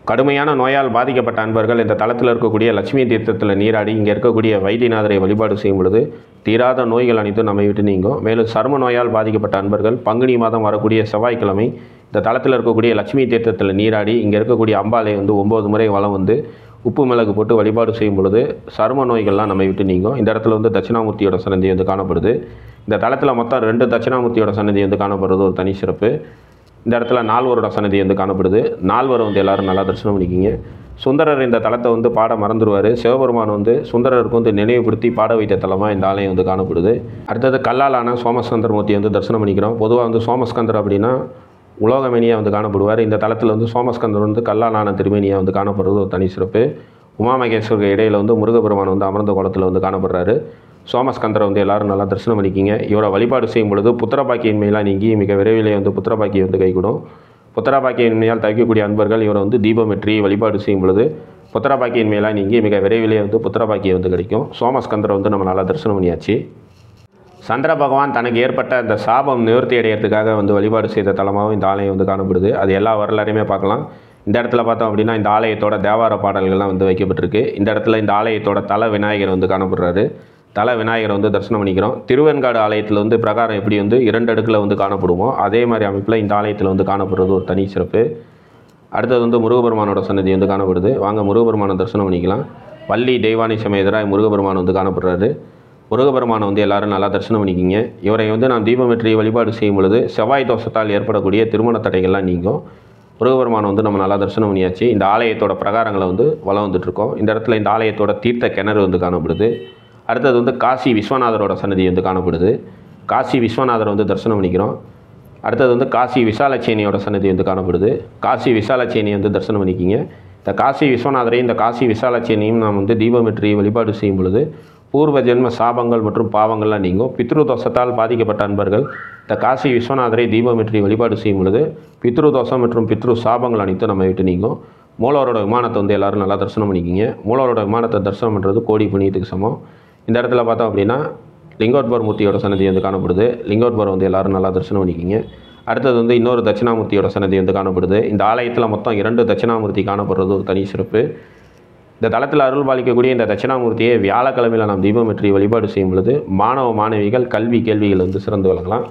கடுமையான நோயால் பாதிக்கப்பட்ட அன்பர்கள் இந்த தளத்தில் இருக்கக்கூடிய லட்சுமி தீர்த்தத்தில் நீராடி இங்கே இருக்கக்கூடிய வைத்தியநாதரை வழிபாடு செய்யும் பொழுது தீராத நோய்கள் அனைத்தும் நம்மை விட்டு நீங்கும். மேலும் சர்ம நோயால் பாதிக்கப்பட்ட அன்பர்கள் பங்குனி மாதம் வரக்கூடிய செவ்வாய்க்கிழமை இந்த தளத்தில் இருக்கக்கூடிய லட்சுமி தீர்த்தத்தில் நீராடி இங்கே இருக்கக்கூடிய அம்பாலை வந்து 9 முறை வலம் வந்து உப்பு மிளகு போட்டு வழிபாடு செய்யும் பொழுது சரும நோய்கள்லாம் நம்மை விட்டு நீங்கும். இந்த இடத்துல வந்து தட்சிணாமூர்த்தியோட சன்னதி வந்து காணப்படுது. இந்த தளத்தில் மொத்தம் 2 தட்சிணாமூர்த்தியோட சன்னதி வந்து காணப்படுறது ஒரு தனி சிறப்பு. இந்த இடத்துல நால்வரோட சன்னதி வந்து காணப்படுது. நால்வரை வந்து எல்லோரும் நல்லா தரிசனம் பண்ணிக்கிங்க. சுந்தரர் இந்த தலத்தை வந்து பாட மறந்துடுவார். சிவபெருமான் வந்து சுந்தரருக்கு வந்து நினைவுபடுத்தி பாட வைத்த தலமாக இந்த ஆலயம் வந்து காணப்படுது. அடுத்தது கல்லாலான சோமஸ்கந்தர் மூர்த்தியை வந்து தரிசனம் பண்ணிக்கிறோம். பொதுவாக வந்து சோமஸ்கந்தர் அப்படின்னா உலோகமேனியாக வந்து காணப்படுவார். இந்த தளத்தில் வந்து சோமஸ்கந்தர் வந்து கல்லாலான திருமேனியாக வந்து காணப்படுறது ஒரு தனி சிறப்பு. உமாமகேஸ்வருக்கு இடையில் வந்து முருகபெருமான் வந்து அமர்ந்த கோலத்தில் வந்து காணப்படுறாரு. சோமஸ்கந்தரை வந்து எல்லோரும் நல்லா தரிசனம் பண்ணிக்கிங்க. இவரை வழிபாடு செய்யும் பொழுது புத்திரபாக்கியின்மையெல்லாம் நீங்கி மிக விரைவிலே வந்து புத்திரபாக்கியம் வந்து கைகூடும். புத்திரபாக்கியின்மையால் தவிக்கக்கூடிய அன்பர்கள் இவரை வந்து தீபமேற்றி வழிபாடு செய்யும் பொழுது புத்திரபாக்கியின்மையெல்லாம் நீங்கி மிக விரைவிலே வந்து புத்திரபாக்கியம் வந்து கிடைக்கும். சோமஸ்கந்தரை வந்து நம்ம நல்லா தரிசனம் பண்ணியாச்சு. சந்திர பகவான் தனக்கு ஏற்பட்ட அந்த சாபம் நிவர்த்தி அடைகிறதுக்காக வந்து வழிபாடு செய்த தலமாகவும் இந்த ஆலயம் வந்து காணப்படுது. அது எல்லா வரலாறையுமே பார்க்கலாம். இந்த இடத்துல பார்த்தோம் அப்படின்னா இந்த ஆலயத்தோட தேவார பாடல்கள்லாம் வந்து வைக்கப்பட்டிருக்கு. இந்த இடத்துல இந்த ஆலயத்தோட தல விநாயகர் வந்து காணப்படுறாரு. தல விநாயகரை வந்து தரிசனம் பண்ணிக்கிறோம். திருவெண்காடு ஆலயத்தில் வந்து பிரகாரம் எப்படி வந்து 2 அடுக்கில் வந்து காணப்படுமோ அதே மாதிரி அமைப்பில் இந்த ஆலயத்தில் வந்து காணப்படுறது ஒரு தனி சிறப்பு. அடுத்தது வந்து முருகபெருமானோட சன்னதி வந்து காணப்படுது. வாங்க முருகபெருமானை தரிசனம் பண்ணிக்கலாம். வள்ளி தெய்வானை சமேதராய் முருகபெருமான் வந்து காணப்படுறாரு. முருகபெருமானை வந்து எல்லோரும் நல்லா தரிசனம் பண்ணிக்கிங்க. இவரை வந்து நான் தீபமேற்றி வழிபாடு செய்யும் பொழுது செவ்வாய் தோஷத்தால் ஏற்படக்கூடிய திருமண தடைகள்லாம் நீங்கும். முருகபெருமானை வந்து நம்ம நல்லா தரிசனம் பண்ணியாச்சு. இந்த ஆலயத்தோட பிரகாரங்களை வந்து வலம் வந்துட்டுருக்கோம். இந்த இடத்துல இந்த ஆலயத்தோட தீர்த்த கிணறு வந்து காணப்படுது. அடுத்தது வந்து காசி விஸ்வநாதரோட சன்னதி வந்து காணப்படுது. காசி விஸ்வநாதரை வந்து தரிசனம் பண்ணிக்கிறோம். அடுத்தது வந்து காசி விசாலட்சேனியோட சன்னதி வந்து காணப்படுது. காசி விசாலட்சேனியை வந்து தரிசனம் பண்ணிக்கிங்க. இந்த காசி விஸ்வநாதரையும் இந்த காசி விசாலட்சேனியும் நாம் வந்து தீபமேற்றி வழிபாடு செய்யும் பொழுது பூர்வ ஜென்ம சாபங்கள் மற்றும் பாவங்கள்லாம் நீங்கும். பித்ரு தோஷத்தால் பாதிக்கப்பட்ட அன்பர்கள் இந்த காசி விஸ்வநாதரை தீபமேற்றி வழிபாடு செய்யும் பொழுது பித்ரு தோஷம் மற்றும் பித்ரு சாபங்கள் அனைத்தும் நம்ம விட்டு நீங்கும். மூலவரோட விமானத்தை வந்து எல்லோரும் நல்லா தரிசனம் பண்ணிக்கிங்க. மூலவரோட விமானத்தை தரிசனம் பண்ணுறது கோடி புண்ணியத்துக்கு சமம். இந்த இடத்துல பார்த்தோம் அப்படின்னா லிங்கோத்பவர் மூர்த்தியோட சன்னதி வந்து காணப்படுது. லிங்கோத்பவர் வந்து எல்லோரும் நல்லா தரிசனம் பண்ணிக்கிங்க. அடுத்தது வந்து இன்னொரு தட்சிணாமூர்த்தியோட சன்னதி வந்து காணப்படுது. இந்த ஆலயத்தில் மொத்தம் 2 தட்சிணாமூர்த்தி காணப்படுறது ஒரு தனி சிறப்பு. இந்த தளத்தில் அருள் பாலிக்கக்கூடிய இந்த தட்சிணாமூர்த்தியை வியாழக்கிழமையில் நாம் தீபமேற்றி வழிபாடு செய்யும் பொழுது மாணவ மாணவிகள் கல்வி கேள்விகள் வந்து சிறந்து விளங்கலாம்.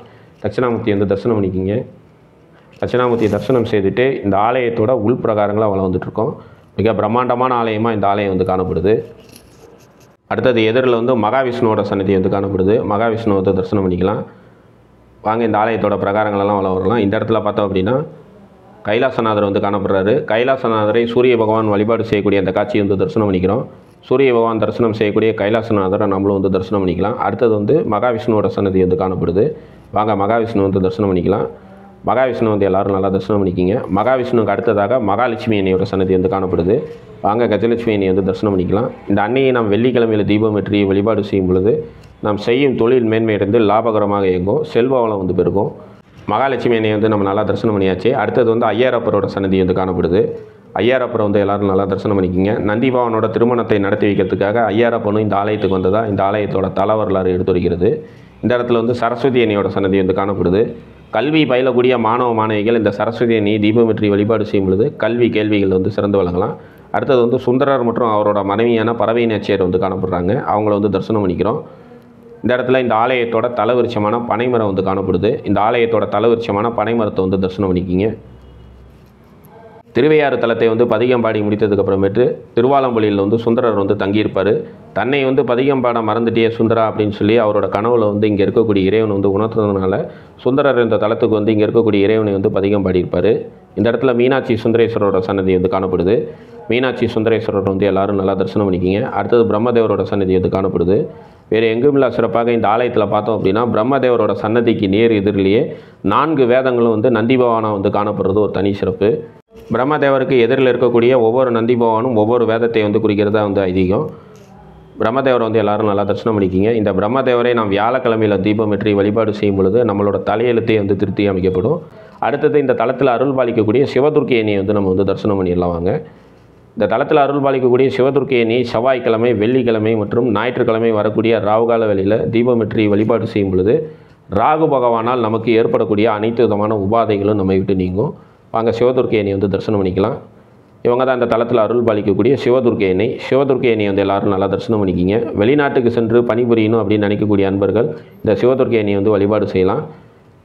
தட்சிணாமூர்த்தி வந்து தரிசனம் பண்ணிக்கிங்க. தட்சிணாமூர்த்தியை தரிசனம் செய்துட்டு இந்த ஆலயத்தோட உள் பிரகாரங்களாக வளம் வந்துட்டுருக்கோம். மிக பிரம்மாண்டமான ஆலயமாக இந்த ஆலயம் வந்து காணப்படுது. அடுத்தது எதிரில் வந்து மகாவிஷ்ணுவோட சன்னதி வந்து காணப்படுது. மகாவிஷ்ணுவை வந்து தரிசனம் பண்ணிக்கலாம். வாங்க இந்த ஆலயத்தோட பிரகாரங்களெல்லாம் வளம் வரலாம். இந்த இடத்துல பார்த்தோம் அப்படின்னா கைலாசநாதர் வந்து காணப்படுறாரு. கைலாசநாதரை சூரிய பகவான் வழிபாடு செய்யக்கூடிய அந்த காட்சியை வந்து தரிசனம் பண்ணிக்கிறோம். சூரிய பகவான் தரிசனம் செய்யக்கூடிய கைலாசநாதரை நம்மளும் வந்து தரிசனம் பண்ணிக்கலாம். அடுத்தது வந்து மகாவிஷ்ணுவோட சன்னதி வந்து காணப்படுது. வாங்க மகாவிஷ்ணு வந்து தரிசனம் பண்ணிக்கலாம். மகாவிஷ்ணு வந்து எல்லோரும் நல்லா தரிசனம் பண்ணிக்கிங்க. மகாவிஷ்ணுவுக்கு அடுத்ததாக மகாலட்சுமி அன்னையோட சன்னதி வந்து காணப்படுது. வாங்க கஜலட்சுமி அன்னையை வந்து தரிசனம் பண்ணிக்கலாம். இந்த அன்னையை நாம் வெள்ளிக்கிழமையில் தீபமேற்றி வழிபாடு செய்யும் பொழுது நாம் செய்யும் தொழில் மேன்மையடைந்து லாபகரமாக இயங்கும். செல்வ வளம் வந்து பெருகும். மகாலட்சுமி அன்னையை வந்து நம்ம நல்லா தரிசனம் பண்ணியாச்சு. அடுத்தது வந்து ஐயாரப்பரோட சன்னதி வந்து காணப்படுது. ஐயாரப்பரை வந்து எல்லோரும் நல்லா தரிசனம் பண்ணிக்கிங்க. நந்திபவனோட திருமணத்தை நடத்தி வைக்கிறதுக்காக ஐயாரப்பனும் இந்த ஆலயத்துக்கு வந்ததாக இந்த ஆலயத்தோட தல வரலாறு எடுத்துரைக்கிறது. இந்த இடத்துல வந்து சரஸ்வதி அன்னையோட சன்னதி வந்து காணப்படுது. கல்வி பயிலக்கூடிய மாணவ மாணவிகள் இந்த சரஸ்வதி அன்னையை தீபமேற்றி வழிபாடு செய்யும் பொழுது கல்வி கேள்விகள் வந்து சிறந்து விளங்கலாம். அடுத்தது வந்து சுந்தரர் மற்றும் அவரோட மனைவியான பறவை நாச்சியார் வந்து காணப்படுறாங்க. அவங்கள வந்து தரிசனம் பண்ணிக்கிறோம். இந்த இடத்துல இந்த ஆலயத்தோட தலவிருட்சமான பனைமரம் வந்து காணப்படுது. இந்த ஆலயத்தோட தலவிருட்சமான பனைமரத்தை வந்து தரிசனம் பண்ணிக்கிங்க. திருவையாறு தலத்தை வந்து பதிகம் பாடி முடித்ததுக்கப்புறமேட்டு திருவாலம்புலியில் வந்து சுந்தரர் வந்து தங்கியிருப்பார். தன்னை வந்து பதிகம் பாட மறந்துட்டே சுந்தரா அப்படின்னு சொல்லி அவரோட கனவுல வந்து இங்கே இருக்கக்கூடிய இறைவன் வந்து உணர்த்ததுனால சுந்தரர் இந்த தலத்துக்கு வந்து இங்கே இருக்கக்கூடிய இறைவனை வந்து பதிகம் பாடியிருப்பார். இந்த இடத்துல மீனாட்சி சுந்தரேஸ்வரோட சன்னதி வந்து காணப்படுது. மீனாட்சி சுந்தரேஸ்வரர் வந்து எல்லாரும் நல்லா தரிசனம் பண்ணிக்கிங்க. அடுத்தது பிரம்மதேவரோட சன்னதி வந்து காணப்படுது. வேறு எங்குமில்லா சிறப்பாக இந்த ஆலயத்தில் பார்த்தோம் அப்படின்னா பிரம்மதேவரோட சன்னதிக்கு நேர் எதிரிலேயே 4 வேதங்களும் வந்து நந்தி பகவானாக வந்து காணப்படுறது ஒரு தனி சிறப்பு. பிரம்மதேவருக்கு எதிரில் இருக்கக்கூடிய ஒவ்வொரு நந்தி பகவானும் ஒவ்வொரு வேதத்தை வந்து குறிக்கிறதா வந்து ஐதீகம். பிரம்மதேவரை வந்து எல்லாரும் நல்லா தரிசனம் பண்ணிக்கிங்க. இந்த பிரம்மதேவரை நாம் வியாழக்கிழமையில் தீபமேற்றி வழிபாடு செய்யும் பொழுது நம்மளோட தலையெழுத்தை வந்து திருத்தி அமைக்கப்படும். அடுத்தது இந்த தலத்தில் அருள் பாலிக்கக்கூடிய சிவதுர்க்கையணியை வந்து நம்ம வந்து தரிசனம் பண்ணிடலாம் வாங்க. இந்த தலத்தில் அருள் பாலிக்கக்கூடிய சிவதுர்க்கையணி செவ்வாய்க்கிழமை, வெள்ளிக்கிழமை மற்றும் ஞாயிற்றுக்கிழமை வரக்கூடிய ராகுகால வேளையில் தீபமேற்றி வழிபாடு செய்யும் பொழுது ராகு பகவானால் நமக்கு ஏற்படக்கூடிய அனைத்து விதமான உபாதைகளும் நம்ம விட்டு நீங்கும். வாங்க சிவதுர்க்கையணி வந்து தரிசனம் பண்ணிக்கலாம். இவங்க தான் இந்த தலத்தில் அருள் பாலிக்கக்கூடிய சிவதுர்க்கையணி. சிவதுர்க்கையணி வந்து எல்லாரும் நல்லா தரிசனம் பண்ணிக்கிங்க. வெளிநாட்டுக்கு சென்று பணிபுரியணும் அப்படின்னு நினைக்கக்கூடிய அன்பர்கள் இந்த சிவதுர்க்கையணி வந்து வழிபாடு செய்யலாம்.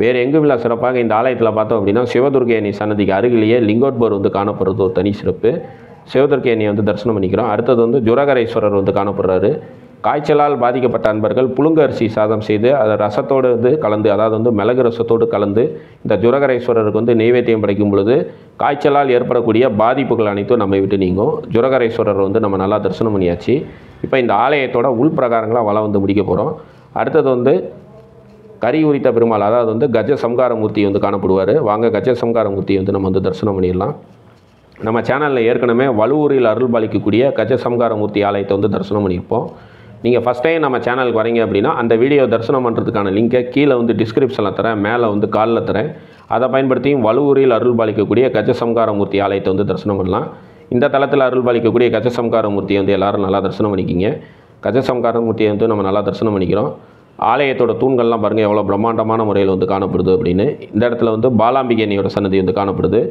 வேறு எங்குமில்லா சிறப்பாக இந்த ஆலயத்தில் பார்த்தோம் அப்படின்னா சிவதுர்க்கையணி சன்னதிக்கு அருகிலேயே லிங்கோத்பவர் வந்து காணப்படுறது ஒரு தனி சிறப்பு. சிவதுர்க்கையணியை வந்து தரிசனம் பண்ணிக்கிறோம். அடுத்தது வந்து ஜுரகரேஸ்வரர் வந்து காணப்படுறாரு. காய்ச்சலால் பாதிக்கப்பட்ட அன்பர்கள் புழுங்க அரிசி சாதம் செய்து அதை ரசத்தோடு வந்து கலந்து, அதாவது வந்து மிளகு ரசத்தோடு கலந்து இந்த ஜுரகரேஸ்வரருக்கு வந்து நெய்வேத்தியம் படைக்கும் பொழுது காய்ச்சலால் ஏற்படக்கூடிய பாதிப்புகள் அனைத்தும் நம்ம விட்டு நீங்கும். ஜுரகரேஸ்வரர் வந்து நம்ம நல்லா தரிசனம் பண்ணியாச்சு. இப்போ இந்த ஆலயத்தோட உள் பிரகாரங்களாக வளம் வந்து முடிக்க போகிறோம். அடுத்தது வந்து கரி உரித்த பெருமாள், அதாவது வந்து கஜ சம்காரமூர்த்தி வந்து காணப்படுவார். வாங்க கஜ சம்காரமூர்த்தி வந்து நம்ம வந்து தரிசனம் பண்ணிடலாம். நம்ம சேனலில் ஏற்கனவே வலுவூரில் அருள் பாலிக்கக்கூடிய கஜ சம்காரமூர்த்தி ஆலயத்தை வந்து தரிசனம் பண்ணியிருப்போம். நீங்கள் ஃபஸ்ட் டைம் நம்ம சேனலுக்கு வரீங்க அப்படின்னா அந்த வீடியோ தரிசனம் பண்ணுறதுக்கான லிங்கை கீழே வந்து டிஸ்கிரிப்ஷனில் தரேன், மேலே வந்து காலில் தரேன். அதை பயன்படுத்தியும் வலுவூரில் அருள் பாலிக்கக்கூடிய கஜ சம்காரமூர்த்தி ஆலயத்தை வந்து தரிசனம் பண்ணலாம். இந்த தலத்தில் அருள் பாலிக்கக்கூடிய கஜ சம்காரமூர்த்தியை வந்து எல்லோரும் நல்லா தரிசனம் பண்ணிக்கிங்க. கஜ சம்காரமூர்த்தியை வந்து நம்ம நல்லா தரிசனம் பண்ணிக்கிறோம். ஆலயத்தோட தூண்கள்லாம் பாருங்கள் எவ்வளோ பிரம்மாண்டமான முறையில் வந்து காணப்படுது அப்படின்னு. இந்த இடத்துல வந்து பாலாம்பிகேனியோட சன்னதி வந்து காணப்படுது.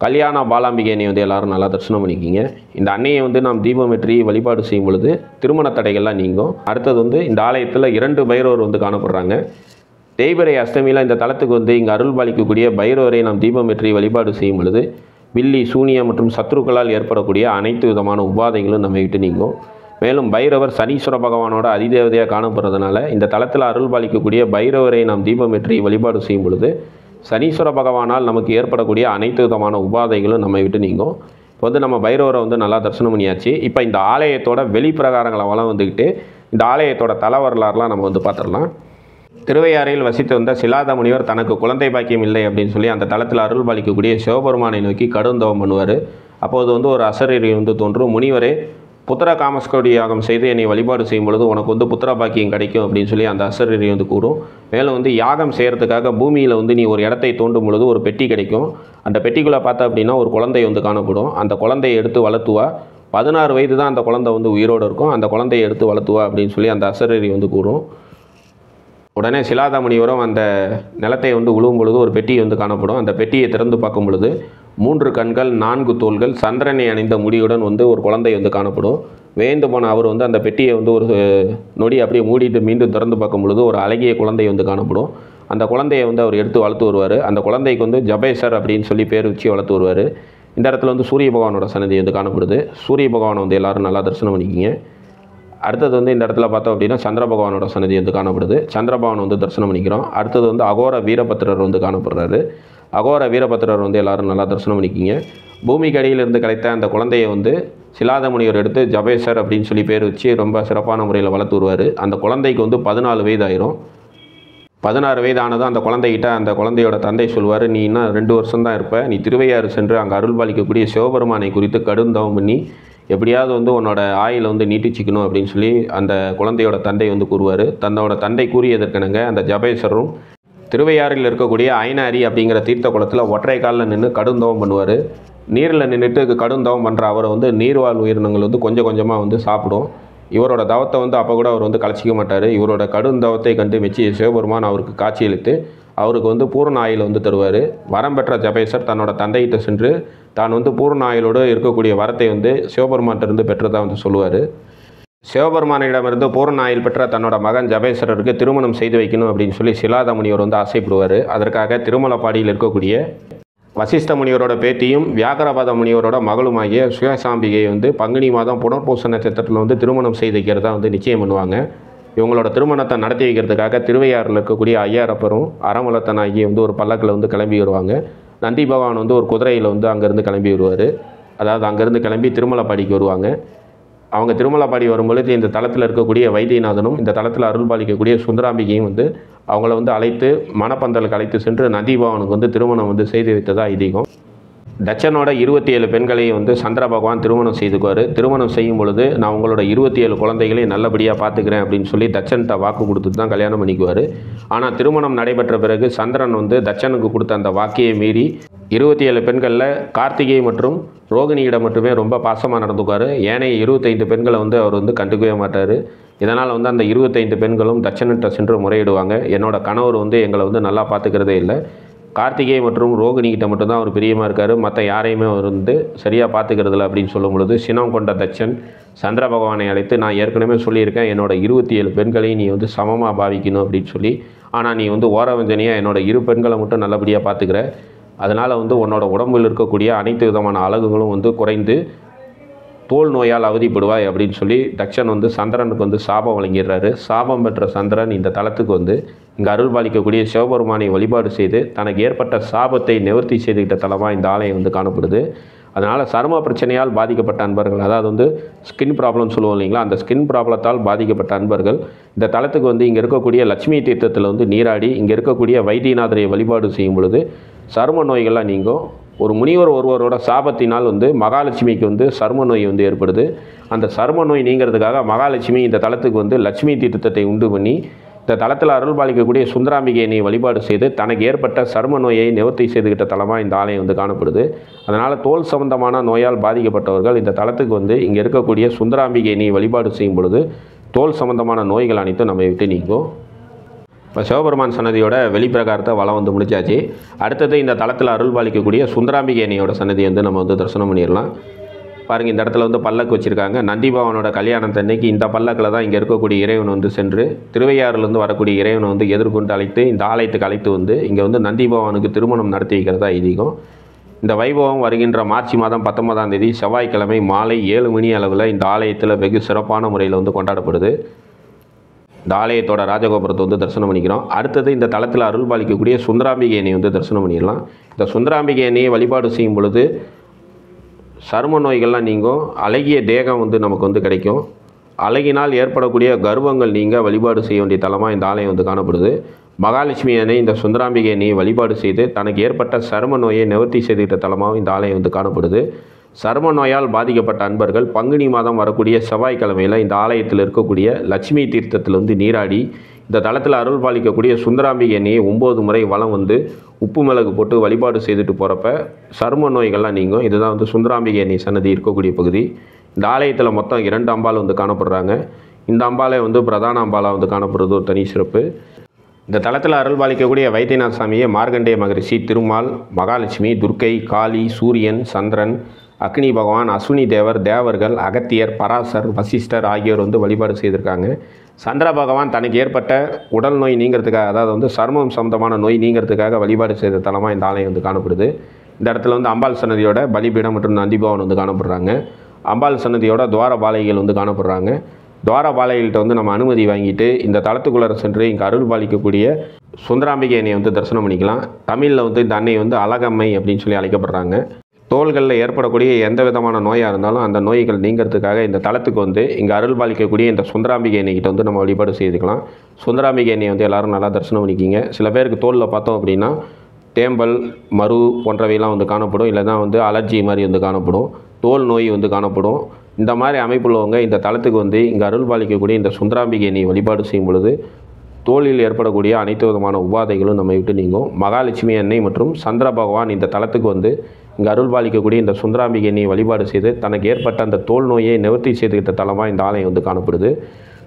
கல்யாண பாலாம்பிகேனியை வந்து எல்லோரும் நல்லா தரிசனம் பண்ணிக்கிங்க. இந்த அன்னையை வந்து நாம் தீபமேற்றி வழிபாடு செய்யும் பொழுது திருமண தடைகள்லாம் நீங்கும். அடுத்தது வந்து இந்த ஆலயத்தில் 2 பைரவர் வந்து காணப்படுறாங்க. தேய்பிறை அஷ்டமியில் இந்த தலத்துக்கு வந்து இங்கே அருள் பாலிக்கக்கூடிய பைரவரை நாம் தீபமேற்றி வழிபாடு செய்யும் பொழுது வில்லி, சூனியம் மற்றும் சத்ருக்களால் ஏற்படக்கூடிய அனைத்து விதமான உபாதைகளும் நம்ம விட்டு நீங்கும். மேலும் பைரவர் சனீஸ்வர பகவானோட அதிதேவதையாக காணப்படுறதுனால இந்த தலத்தில் அருள் பாலிக்கக்கூடிய பைரவரை நாம் தீபமேற்றி வழிபாடு செய்யும் பொழுது சனீஸ்வர பகவானால் நமக்கு ஏற்படக்கூடிய அனைத்து விதமான உபாதைகளும் நம்ம விட்டு நீங்கும். இப்போ வந்து நம்ம பைரவரை வந்து நல்லா தரிசனம் பண்ணியாச்சு. இப்போ இந்த ஆலயத்தோட வெளிப்பிரகாரங்களை வளம் வந்துக்கிட்டு இந்த ஆலயத்தோட தல வரலாறுலாம் நம்ம வந்து பார்த்துடலாம். திருவையாறில் வசித்து வந்த சிலாத முனிவர் தனக்கு குழந்தை பாக்கியம் இல்லை அப்படின்னு சொல்லி அந்த தலத்தில் அருள் பாலிக்கக்கூடிய சிவபெருமானை நோக்கி கடுந்தவம் பண்ணுவார். அப்போது வந்து ஒரு அசரீரி வந்து தோன்றும். முனிவரே புத்திர காமஸ்கோடி யாகம் செய்து என்னை வழிபாடு செய்யும் பொழுது உனக்கு வந்து புத்திர பாக்கியம் கிடைக்கும் அப்படின்னு சொல்லி அந்த அசரீரி வந்து கூறும். மேலும் வந்து யாகம் செய்கிறதுக்காக பூமியில் வந்து நீ ஒரு இடத்தை தோண்டும் பொழுது ஒரு பெட்டி கிடைக்கும். அந்த பெட்டிக்குள்ளே பார்த்தா அப்படின்னா ஒரு குழந்தை வந்து காணப்படும். அந்த குழந்தையை எடுத்து வளர்த்துவா. 16 வயது தான் அந்த குழந்தை வந்து உயிரோடு இருக்கும். அந்த குழந்தையை எடுத்து வளர்த்துவா அப்படின்னு சொல்லி அந்த அசரீரி வந்து கூறும். உடனே சிலாத முனிவரும் அந்த நிலத்தை வந்து உழுவும் பொழுது ஒரு பெட்டி வந்து காணப்படும். அந்த பெட்டியை திறந்து பார்க்கும் பொழுது 3 கண்கள், 4 தோள்கள், சந்திரனை அணிந்த முடியுடன் வந்து ஒரு குழந்தை வந்து காணப்படும். வேந்து போன அவர் வந்து அந்த பெட்டியை வந்து ஒரு நொடி அப்படியே மூடிட்டு மீண்டும் திறந்து பார்க்கும் பொழுது ஒரு அழகிய குழந்தை வந்து காணப்படும். அந்த குழந்தையை வந்து அவர் எடுத்து வளர்த்து வருவார். அந்த குழந்தைக்கு வந்து ஜபேசர் அப்படின்னு சொல்லி பேர் வச்சு வளர்த்து வருவார். இந்த இடத்துல வந்து சூரிய பகவானோட சன்னதி வந்து காணப்படுது. சூரிய பகவானை வந்து எல்லோரும் நல்லா தரிசனம் பண்ணிக்கிங்க. அடுத்தது வந்து இந்த இடத்துல பார்த்தோம் அப்படின்னா சந்திர பகவானோட சன்னதி வந்து காணப்படுது. சந்திர பகவான் வந்து தரிசனம் பண்ணிக்கிறோம். அடுத்தது வந்து அகோர வீரபத்திரர் வந்து காணப்படுறாரு. அகோர வீரபத்திரர் வந்து எல்லோரும் நல்லா தரிசனம் பண்ணிக்கிங்க. பூமிக்கு அடியிலிருந்து கிடைத்த அந்த குழந்தையை வந்து சிலாத முனிவர் எடுத்து ஜபேசர் அப்படின்னு சொல்லி பேர் வச்சு ரொம்ப சிறப்பான முறையில் வளர்த்து வருவார். அந்த குழந்தைக்கு வந்து 14 வயது ஆயிரும். 16 வயது ஆனதும் அந்த குழந்தைகிட்ட அந்த குழந்தையோட தந்தை சொல்வார், நீ இன்னும் 2 வருஷம் தான் இருப்ப, நீ திருவையாறு சென்று அங்கே அருள் பாலிக்கக்கூடிய சிவபெருமானை குறித்து கடுந்தவம் பண்ணி எப்படியாவது வந்து உன்னோட ஆயில் வந்து நீட்டிச்சிக்கணும் அப்படின்னு சொல்லி அந்த குழந்தையோட தந்தை வந்து கூறுவார். தன்னோட தந்தை கூறியதற்கெனங்க அந்த ஜபேசரும் திருவையாறில் இருக்கக்கூடிய ஐனாரி அப்படிங்கிற தீர்த்த குளத்தில் ஒற்றை காலில் நின்று கடுந்தவம் பண்ணுவார். நீரில் நின்றுட்டு கடுந்தவம் பண்ணுற அவரை வந்து நீர்வாழ் உயிரினங்கள் வந்து கொஞ்சம் கொஞ்சமாக வந்து சாப்பிடும். இவரோட தவத்தை வந்து அப்போ கூட அவர் வந்து கலைச்சிக்க மாட்டார். இவரோட கடுந்தவத்தை கண்டு மெச்சி சிவபெருமான் அவருக்கு காட்சியளித்து அவருக்கு வந்து பூரண ஆயில் வந்து தருவார். வரம் பெற்ற ஜபேசர் தன்னோட தந்தையிட்ட சென்று தான் வந்து பூரண ஆயிலோடு இருக்கக்கூடிய வரத்தை வந்து சிவபெருமான்கிட்ட இருந்து பெற்றதாக வந்து சொல்லுவார். சிவபெருமானிடமிருந்து பூரண ஆயுள் பெற்ற தன்னோட மகன் ஜபேஸ்வரருக்கு திருமணம் செய்து வைக்கணும் அப்படின்னு சொல்லி சிலாத முனிவர் வந்து ஆசைப்படுவார். அதற்காக திருமலப்பாடியில் இருக்கக்கூடிய வசிஷ்ட முனிவரோட பேத்தியும் வியாகரபாத முனிவரோட மகளுமாகிய சுயசாம்பிகை வந்து பங்குனி மாதம் புனர்பூச நட்சத்திரத்தில் வந்து திருமணம் செய்து வைக்கிறதா வந்து நிச்சயம் பண்ணுவாங்க. இவங்களோட திருமணத்தை நடத்தி வைக்கிறதுக்காக திருவையாறில் இருக்கக்கூடிய ஐயாரப்பரும் அறமுலத்தனாகி வந்து ஒரு பல்லக்கில் வந்து கிளம்பி வருவாங்க. நந்தி பகவான் வந்து ஒரு குதிரையில் வந்து அங்கேருந்து கிளம்பி வருவார். அதாவது அங்கேருந்து கிளம்பி திருமலப்பாடிக்கு வருவாங்க. அவங்க திருமலப்பாடி வரும்பொழுது இந்த தளத்தில் இருக்கக்கூடிய வைத்தியநாதனும் இந்த தளத்தில் அருள் பாலிக்கக்கூடிய சுந்தராம்பிகையும் வந்து அவங்கள வந்து அழைத்து மணப்பந்தலுக்கு அழைத்து சென்று நந்தி பகவானுக்கு வந்து திருமணம் வந்து செய்து வைத்ததா ஐதீகம். தட்சனோட 27 பெண்களையும் வந்து சந்திர பகவான் திருமணம் செய்துக்குவார். திருமணம் செய்யும் பொழுது நான் உங்களோட 27 குழந்தைகளையும் நல்லபடியாக பார்த்துக்கிறேன் அப்படின்னு சொல்லி தட்சன்கிட்ட வாக்கு கொடுத்துட்டு தான் கல்யாணம் பண்ணிக்குவார். ஆனால் திருமணம் நடைபெற்ற பிறகு சந்திரன் வந்து தட்சனுக்கு கொடுத்த அந்த வாக்கையை மீறி 27 பெண்களில் கார்த்திகை மற்றும் ரோகிணியிடம் மட்டுமே ரொம்ப பாசமாக நடந்துக்குவார். ஏனைய 25 பெண்களை வந்து அவர் வந்து கண்டுக்கவே மாட்டார். இதனால் வந்து அந்த 25 பெண்களும் தட்சன்கிட்ட சென்று முறையிடுவாங்க. என்னோட கணவர் வந்து எங்களை வந்து நல்லா பார்த்துக்கிறதே இல்லை, கார்த்திகை மற்றும் ரோகிணிகிட்ட மட்டும்தான் அவர் பிரியமாக இருக்கார், மற்ற யாரையுமே அவர் வந்து சரியாக பார்த்துக்கிறதில்ல அப்படின்னு சொல்லும் பொழுது சினம் கொண்ட தட்சன் சந்திர பகவானை அழைத்து, நான் ஏற்கனவே சொல்லியிருக்கேன் என்னோட 27 பெண்களையும் நீ வந்து சமமாக பாவிக்கணும் அப்படின்னு சொல்லி, ஆனால் நீ வந்து ஓரவஞ்சனையாக என்னோட 2 பெண்களை மட்டும் நல்லபடியாக பார்த்துக்கிற, அதனால் வந்து உன்னோட உடம்பில் இருக்கக்கூடிய அனைத்து விதமான அழகுகளும் வந்து குறைந்து தோல் நோயால் அவதிப்படுவாய் அப்படின்னு சொல்லி தட்சன் வந்து சந்திரனுக்கு வந்து சாபம் வழங்கிடுறாரு. சாபம் பெற்ற சந்திரன் இந்த தலத்துக்கு வந்து இங்கே அருள் பாலிக்கக்கூடிய சிவபெருமானை வழிபாடு செய்து தனக்கு ஏற்பட்ட சாபத்தை நிவர்த்தி செய்துக்கிட்ட தலமாக இந்த ஆலயம் வந்து காணப்படுது. அதனால் சரும பிரச்சனையால் பாதிக்கப்பட்ட அன்பர்கள், அதாவது வந்து ஸ்கின் ப்ராப்ளம் சொல்லுவோம் இல்லைங்களா, அந்த ஸ்கின் ப்ராப்ளத்தால் பாதிக்கப்பட்ட அன்பர்கள் இந்த தலத்துக்கு வந்து இங்கே இருக்கக்கூடிய லட்சுமி தீர்த்தத்தில் வந்து நீராடி இங்கே இருக்கக்கூடிய வைத்தியநாதரை வழிபாடு செய்யும் பொழுது சரும நோய்கள்லாம் நீங்கும். ஒரு முனிவர் ஒருவரோட சாபத்தினால் வந்து மகாலட்சுமிக்கு வந்து சரும நோய் வந்து ஏற்படுது. அந்த சரும நோய் நீங்கிறதுக்காக மகாலட்சுமி இந்த தலத்துக்கு வந்து லட்சுமி தீர்த்தத்தை உண்டு பண்ணி இந்த தலத்தில் அருள் பாலிக்கக்கூடிய சுந்தராம்பிகையை வழிபாடு செய்து தனக்கு ஏற்பட்ட சரும நோயை நிவர்த்தி செய்துகிட்ட தலமாக இந்த ஆலயம் வந்து காணப்படுது. அதனால் தோல் சம்பந்தமான நோயால் பாதிக்கப்பட்டவர்கள் இந்த தலத்துக்கு வந்து இங்கே இருக்கக்கூடிய சுந்தராம்பிகையை வழிபாடு செய்யும் பொழுது தோல் சம்பந்தமான நோய்கள் அனைத்தும் நம்ம விட்டு நீங்கும். இப்போ சிவபெருமான் சன்னதியோட வெளிப்பிரகாரத்தை வளம் வந்து முடிச்சாச்சு. அடுத்தது இந்த தலத்தில் அருள் பாலிக்கக்கூடிய சுந்தராம்பிகை அன்னையோட சன்னதி வந்து நம்ம வந்து தரிசனம் பண்ணிடலாம். பாருங்கள், இந்த இடத்துல வந்து பல்லக்கு வச்சுருக்காங்க. நந்தி பகவானோட கல்யாணத்தன்னைக்கு இந்த பல்லக்கில் தான் இங்கே இருக்கக்கூடிய இறைவன் வந்து சென்று திருவையாறுலேருந்து வரக்கூடிய இறைவனை வந்து எதிர்கொண்டு அழைத்து இந்த ஆலயத்துக்கு அழைத்து வந்து இங்கே வந்து நந்தி பகவானுக்கு திருமணம் நடத்தி வைக்கிறதா ஐதீகம். இந்த வைபவம் வருகின்ற மார்ச் மாதம் 19ஆம் தேதி செவ்வாய்க்கிழமை மாலை 7 மணி அளவில் இந்த ஆலயத்தில் வெகு சிறப்பான முறையில் வந்து கொண்டாடப்படுது. இந்த ஆலயத்தோட ராஜகோபுரத்தை வந்து தரிசனம் பண்ணிக்கிறோம். அடுத்தது இந்த தலத்தில் அருள் பாலிக்கக்கூடிய சுந்தராம்பிகை அன்னையை வந்து தரிசனம் பண்ணிடலாம். இந்த சுந்தராம்பிகை அன்னையை வழிபாடு செய்யும் பொழுது சரும நோய்கள்லாம் நீங்கும், அழகிய தேகம் வந்து நமக்கு வந்து கிடைக்கும். அழகினால் ஏற்படக்கூடிய கர்வங்கள் நீங்க வழிபாடு செய்ய வேண்டிய தலமாக இந்த ஆலயம் வந்து காணப்படுது. மகாலட்சுமி அன்னை இந்த சுந்தராம்பிகை அன்னையை வழிபாடு செய்து தனக்கு ஏற்பட்ட சரும நோயை நிவர்த்தி செய்துகிட்ட தலமாக இந்த ஆலயம் வந்து காணப்படுது. சரும நோயால் பாதிக்கப்பட்ட அன்பர்கள் பங்குனி மாதம் வரக்கூடிய செவ்வாய்க்கிழமையில் இந்த ஆலயத்தில் இருக்கக்கூடிய லட்சுமி தீர்த்தத்தில் வந்து நீராடி இந்த தலத்தில் அருள் பாலிக்கக்கூடிய சுந்தராம்பிகை அன்னையை 9 முறை வலம் வந்து உப்பு மிளகு போட்டு வழிபாடு செய்துட்டு போகிறப்ப சரும நோய்கள்லாம் நீங்கும். இதுதான் வந்து சுந்தராம்பிகை அன்னை சன்னதி இருக்கக்கூடிய பகுதி. இந்த ஆலயத்தில் மொத்தம் 2 அம்பாள் வந்து காணப்படுறாங்க. இந்த அம்பாலை வந்து பிரதான அம்பாலாக வந்து காணப்படுறது ஒரு தனி சிறப்பு. இந்த தலத்தில் அருள் பாலிக்கக்கூடிய வைத்தியநாத சாமியை மார்கண்டேய மகரிஷி, திருமால், மகாலட்சுமி, துர்க்கை, காளி, சூரியன், சந்திரன், அக்னி பகவான், அஸ்வினி தேவர், தேவர்கள், அகத்தியர், பராசர், வசிஷ்டர் ஆகியோர் வந்து வழிபாடு செய்திருக்காங்க. சந்திர பகவான் தனக்கு ஏற்பட்ட உடல் நோய் நீங்கிறதுக்காக, அதாவது வந்து சர்மம் சம்பந்தமான நோய் நீங்கிறதுக்காக வழிபாடு செய்த தலமாக இந்த ஆலயம் வந்து காணப்படுது. இந்த இடத்துல வந்து அம்பாள் சன்னதியோட பலிபீடம் மற்றும் நந்தி பவன் வந்து காணப்படுறாங்க. அம்பாள் சன்னதியோட துவாரபாலைகள் வந்து காணப்படுறாங்க. துவாரபாலைகள்கிட்ட வந்து நம்ம அனுமதி வாங்கிட்டு இந்த தலத்துக்குள்ளே சென்று இங்கே அருள் பாலிக்கக்கூடிய சுந்தராம்பிகை அன்னையை வந்து தரிசனம் பண்ணிக்கலாம். தமிழில் வந்து இந்த அன்னை வந்து அழகம்மை அப்படின்னு சொல்லி அழைக்கப்படுறாங்க. தோள்களில் ஏற்படக்கூடிய எந்த விதமான நோயாக இருந்தாலும் அந்த நோய்கள் நீங்கிறதுக்காக இந்த தலத்துக்கு வந்து இங்கே அருள் பாலிக்கக்கூடிய இந்த சுந்தராம்பிகை அன்னைக்கிட்ட வந்து நம்ம வழிபாடு செய்துக்கலாம். சுந்தராம்பிகை அன்னையை வந்து எல்லோரும் நல்லா தரிசனம் பண்ணிக்கிங்க. சில பேருக்கு தோலில் பார்த்தோம் அப்படின்னா தேம்பல், மரு போன்றவையெல்லாம் வந்து காணப்படும். இல்லைனா வந்து அலர்ஜி மாதிரி வந்து காணப்படும், தோல் நோய் வந்து காணப்படும். இந்த மாதிரி அமைப்புள்ளவங்க இந்த தலத்துக்கு வந்து இங்கே அருள் பாலிக்கக்கூடிய இந்த சுந்தராம்பிகை அன்னையை வழிபாடு செய்யும் பொழுது தோலில் ஏற்படக்கூடிய அனைத்து விதமான உபாதைகளும் நம்ம விட்டு நீங்கும். மகாலட்சுமி அன்னை மற்றும் சந்திர பகவான் இந்த தலத்துக்கு வந்து இங்கே அருள் பாலிக்கக்கூடிய இந்த சுந்தராம்பிகை அன்னையை வழிபாடு செய்து தனக்கு ஏற்பட்ட அந்த தோல் நோயை நிவர்த்தி செய்துகிட்ட தலமாக இந்த ஆலயம் வந்து காணப்படுது.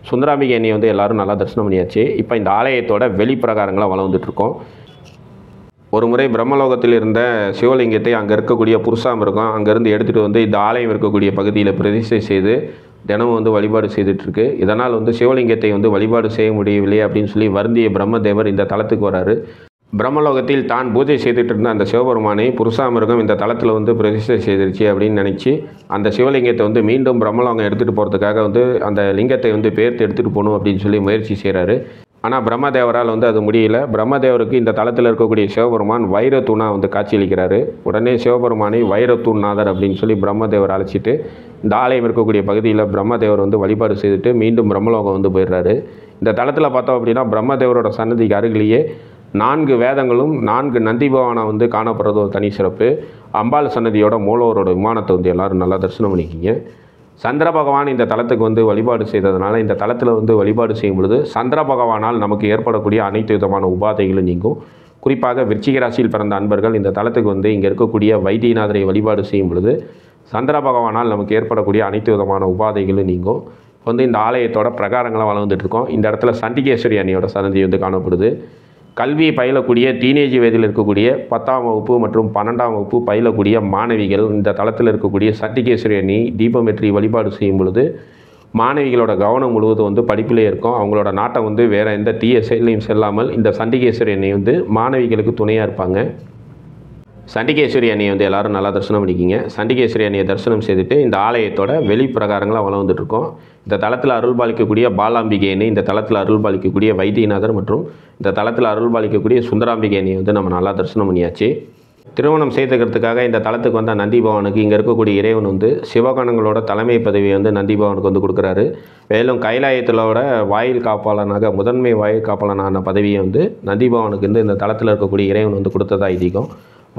சுந்தராம்பிகை அன்னையை வந்து எல்லோரும் நல்லா தரிசனம் பண்ணியாச்சு. இப்போ இந்த ஆலயத்தோட வெளிப்பிரகாரங்களாக வளம் வந்துட்டுருக்கோம். ஒரு முறை பிரம்மலோகத்தில் இருந்த சிவலிங்கத்தை அங்கே இருக்கக்கூடிய புருஷாமிருகம் அங்கேருந்து எடுத்துகிட்டு வந்து இந்த ஆலயம் இருக்கக்கூடிய பகுதியில் பிரதிஷ்டை செய்து தினமும் வந்து வழிபாடு செய்துட்ருக்கு. இதனால் வந்து சிவலிங்கத்தை வந்து வழிபாடு செய்ய முடியவில்லை அப்படின்னு சொல்லி வருந்திய பிரம்மதேவர் இந்த தலத்துக்கு வராரு. பிரம்மலோகத்தில் தான் பூஜை செய்துட்டு இருந்த அந்த சிவபெருமானை புருஷாமிருகம் இந்த தலத்தில் வந்து பிரதிஷ்டை செய்திருச்சு அப்படின்னு நினச்சி அந்த சிவலிங்கத்தை வந்து மீண்டும் பிரம்மலோகம் எடுத்துகிட்டு போகிறதுக்காக வந்து அந்த லிங்கத்தை வந்து பேர்த்து எடுத்துகிட்டு போகணும் அப்படின்னு சொல்லி முயற்சி செய்கிறாரு. ஆனால் பிரம்மதேவரால் வந்து அது முடியல. பிரம்மதேவருக்கு இந்த தலத்தில் இருக்கக்கூடிய சிவபெருமான் வைரத்தூணாக வந்து காட்சியளிக்கிறாரு. உடனே சிவபெருமானை வைரத்தூண்நாதர் அப்படின்னு சொல்லி பிரம்மதேவர் அழைச்சிட்டு இந்த ஆலயம் இருக்கக்கூடிய பகுதியில் பிரம்மதேவர் வந்து வழிபாடு செய்துட்டு மீண்டும் பிரம்மலோகம் வந்து போயிடுறாரு. இந்த தலத்தில் பார்த்தோம் அப்படின்னா பிரம்மதேவரோட சன்னதிக்கு அருகிலேயே 4 வேதங்களும் 4 நந்தி பவனம் வந்து காணப்படுறது ஒரு தனி சிறப்பு. அம்பாள் சன்னதியோட மூலவரோட விமானத்தை வந்து எல்லோரும் நல்லா தரிசனம் பண்ணிக்கிங்க. சந்திர பகவான் இந்த தலத்துக்கு வந்து வழிபாடு செய்ததுனால இந்த தலத்தில் வந்து வழிபாடு செய்யும் பொழுது சந்திர பகவானால் நமக்கு ஏற்படக்கூடிய அனைத்து விதமான உபாதைகளும் நீங்கும். குறிப்பாக விருச்சிக ராசியில் பிறந்த அன்பர்கள் இந்த தலத்துக்கு வந்து இங்கே இருக்கக்கூடிய வைத்தியநாதரை வழிபாடு செய்யும் பொழுது சந்திர பகவானால் நமக்கு ஏற்படக்கூடிய அனைத்து விதமான உபாதைகளும் நீங்கும். இப்போ வந்து இந்த ஆலயத்தோட பிரகாரங்களாக வளர்ந்துட்டு இருக்கோம். இந்த இடத்துல சண்டிகேஸ்வரி அன்னையோட சன்னதி வந்து காணப்படுது. கல்வி பயிலக்கூடிய டீனேஜ் வயதில் இருக்கக்கூடிய 10ஆம் வகுப்பு மற்றும் 12ஆம் வகுப்பு பயிலக்கூடிய மாணவிகள் இந்த தளத்தில் இருக்கக்கூடிய சண்டிகேஸ்வரி அணி தீபமேற்றி வழிபாடு செய்யும் பொழுது மாணவிகளோட கவனம் முழுவதும் வந்து படிப்பிலே இருக்கும். அவங்களோட நாட்டம் வந்து வேறு எந்த தீய செயலையும் செல்லாமல் இந்த சண்டிகேஸ்வரி அணி வந்து மாணவிகளுக்கு துணையாக இருப்பாங்க. சண்டிகேஸ்வரி அணியை வந்து எல்லோரும் நல்லா தரிசனம் பண்ணிக்கிங்க. சண்டிகேஸ்வரி அணியை தரிசனம் செய்துட்டு இந்த ஆலயத்தோட வெளிப்பிரகாரங்களாக வளம் வந்துட்டுருக்கோம். இந்த தளத்தில் அருள் பாலிக்கக்கூடிய பாலாம்பிகை அணி, இந்த தளத்தில் அருள் பாலிக்கக்கூடிய வைத்தியநாதர் மற்றும் இந்த தளத்தில் அருள் பாலிக்கக்கூடிய சுந்தராம்பிகை அணியை வந்து நம்ம நல்லா தரிசனம் பண்ணியாச்சு. திருமணம் செய்துக்கிறதுக்காக இந்த தளத்துக்கு வந்த நந்தி பவனுக்கு இங்கே இருக்கக்கூடிய இறைவன் வந்து சிவகணங்களோட தலைமை பதவியை வந்து நந்தி பவனுக்கு வந்து கொடுக்குறாரு. மேலும் கைலாயத்திலோட வாயில் காப்பாளனாக முதன்மை வாயில் காப்பாளனான பதவியை வந்து நந்தி பவனுக்கு வந்து இந்த தளத்தில் இருக்கக்கூடிய இறைவன் வந்து கொடுத்ததா ஐதீகம்.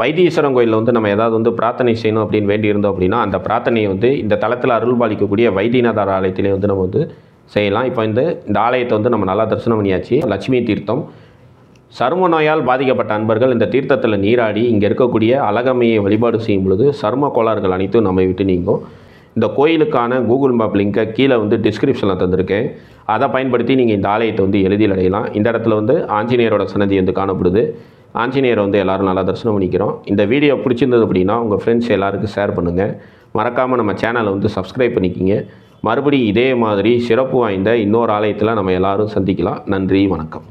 வைத்தீஸ்வரன் கோயிலில் வந்து நம்ம ஏதாவது வந்து பிரார்த்தனை செய்யணும் அப்படின்னு வேண்டியிருந்தோம் அப்படின்னா அந்த பிரார்த்தனையை வந்து இந்த தளத்தில் அருள் பாலிக்கக்கூடிய வைத்தியநாதர் ஆலயத்திலே வந்து நம்ம வந்து செய்யலாம். இப்போ இந்த ஆலயத்தை வந்து நம்ம நல்லா தரிசனம் பண்ணியாச்சு. லட்சுமி தீர்த்தம். சரும நோயால் பாதிக்கப்பட்ட அன்பர்கள் இந்த தீர்த்தத்தில் நீராடி இங்கே இருக்கக்கூடிய அழகம்மையை வழிபாடு செய்யும் பொழுது சரும கோளாறுகள் அனைத்தும் நம்ம விட்டு நீங்கும். இந்த கோயிலுக்கான கூகுள் மேப் லிங்கை கீழே வந்து டிஸ்கிரிப்ஷனில் தந்திருக்கேன். அதை பயன்படுத்தி நீங்கள் இந்த ஆலயத்தை வந்து எளிதில் அடையலாம். இந்த இடத்துல வந்து ஆஞ்சநேயரோட சன்னதி வந்து காணப்படுது. ஆஞ்சநேயரை வந்து எல்லோரும் நல்லா தரிசனம் பண்ணிக்கிறோம். இந்த வீடியோ பிடிச்சிருந்தது அப்படின்னா உங்கள் ஃப்ரெண்ட்ஸ் எல்லாருக்கும் ஷேர் பண்ணுங்கள். மறக்காமல் நம்ம சேனலை வந்து சப்ஸ்கிரைப் பண்ணிக்கிங்க. மறுபடியும் இதே மாதிரி சிறப்பு வாய்ந்த இன்னொரு ஆலயத்தில் நம்ம எல்லோரும் சந்திக்கலாம். நன்றி, வணக்கம்.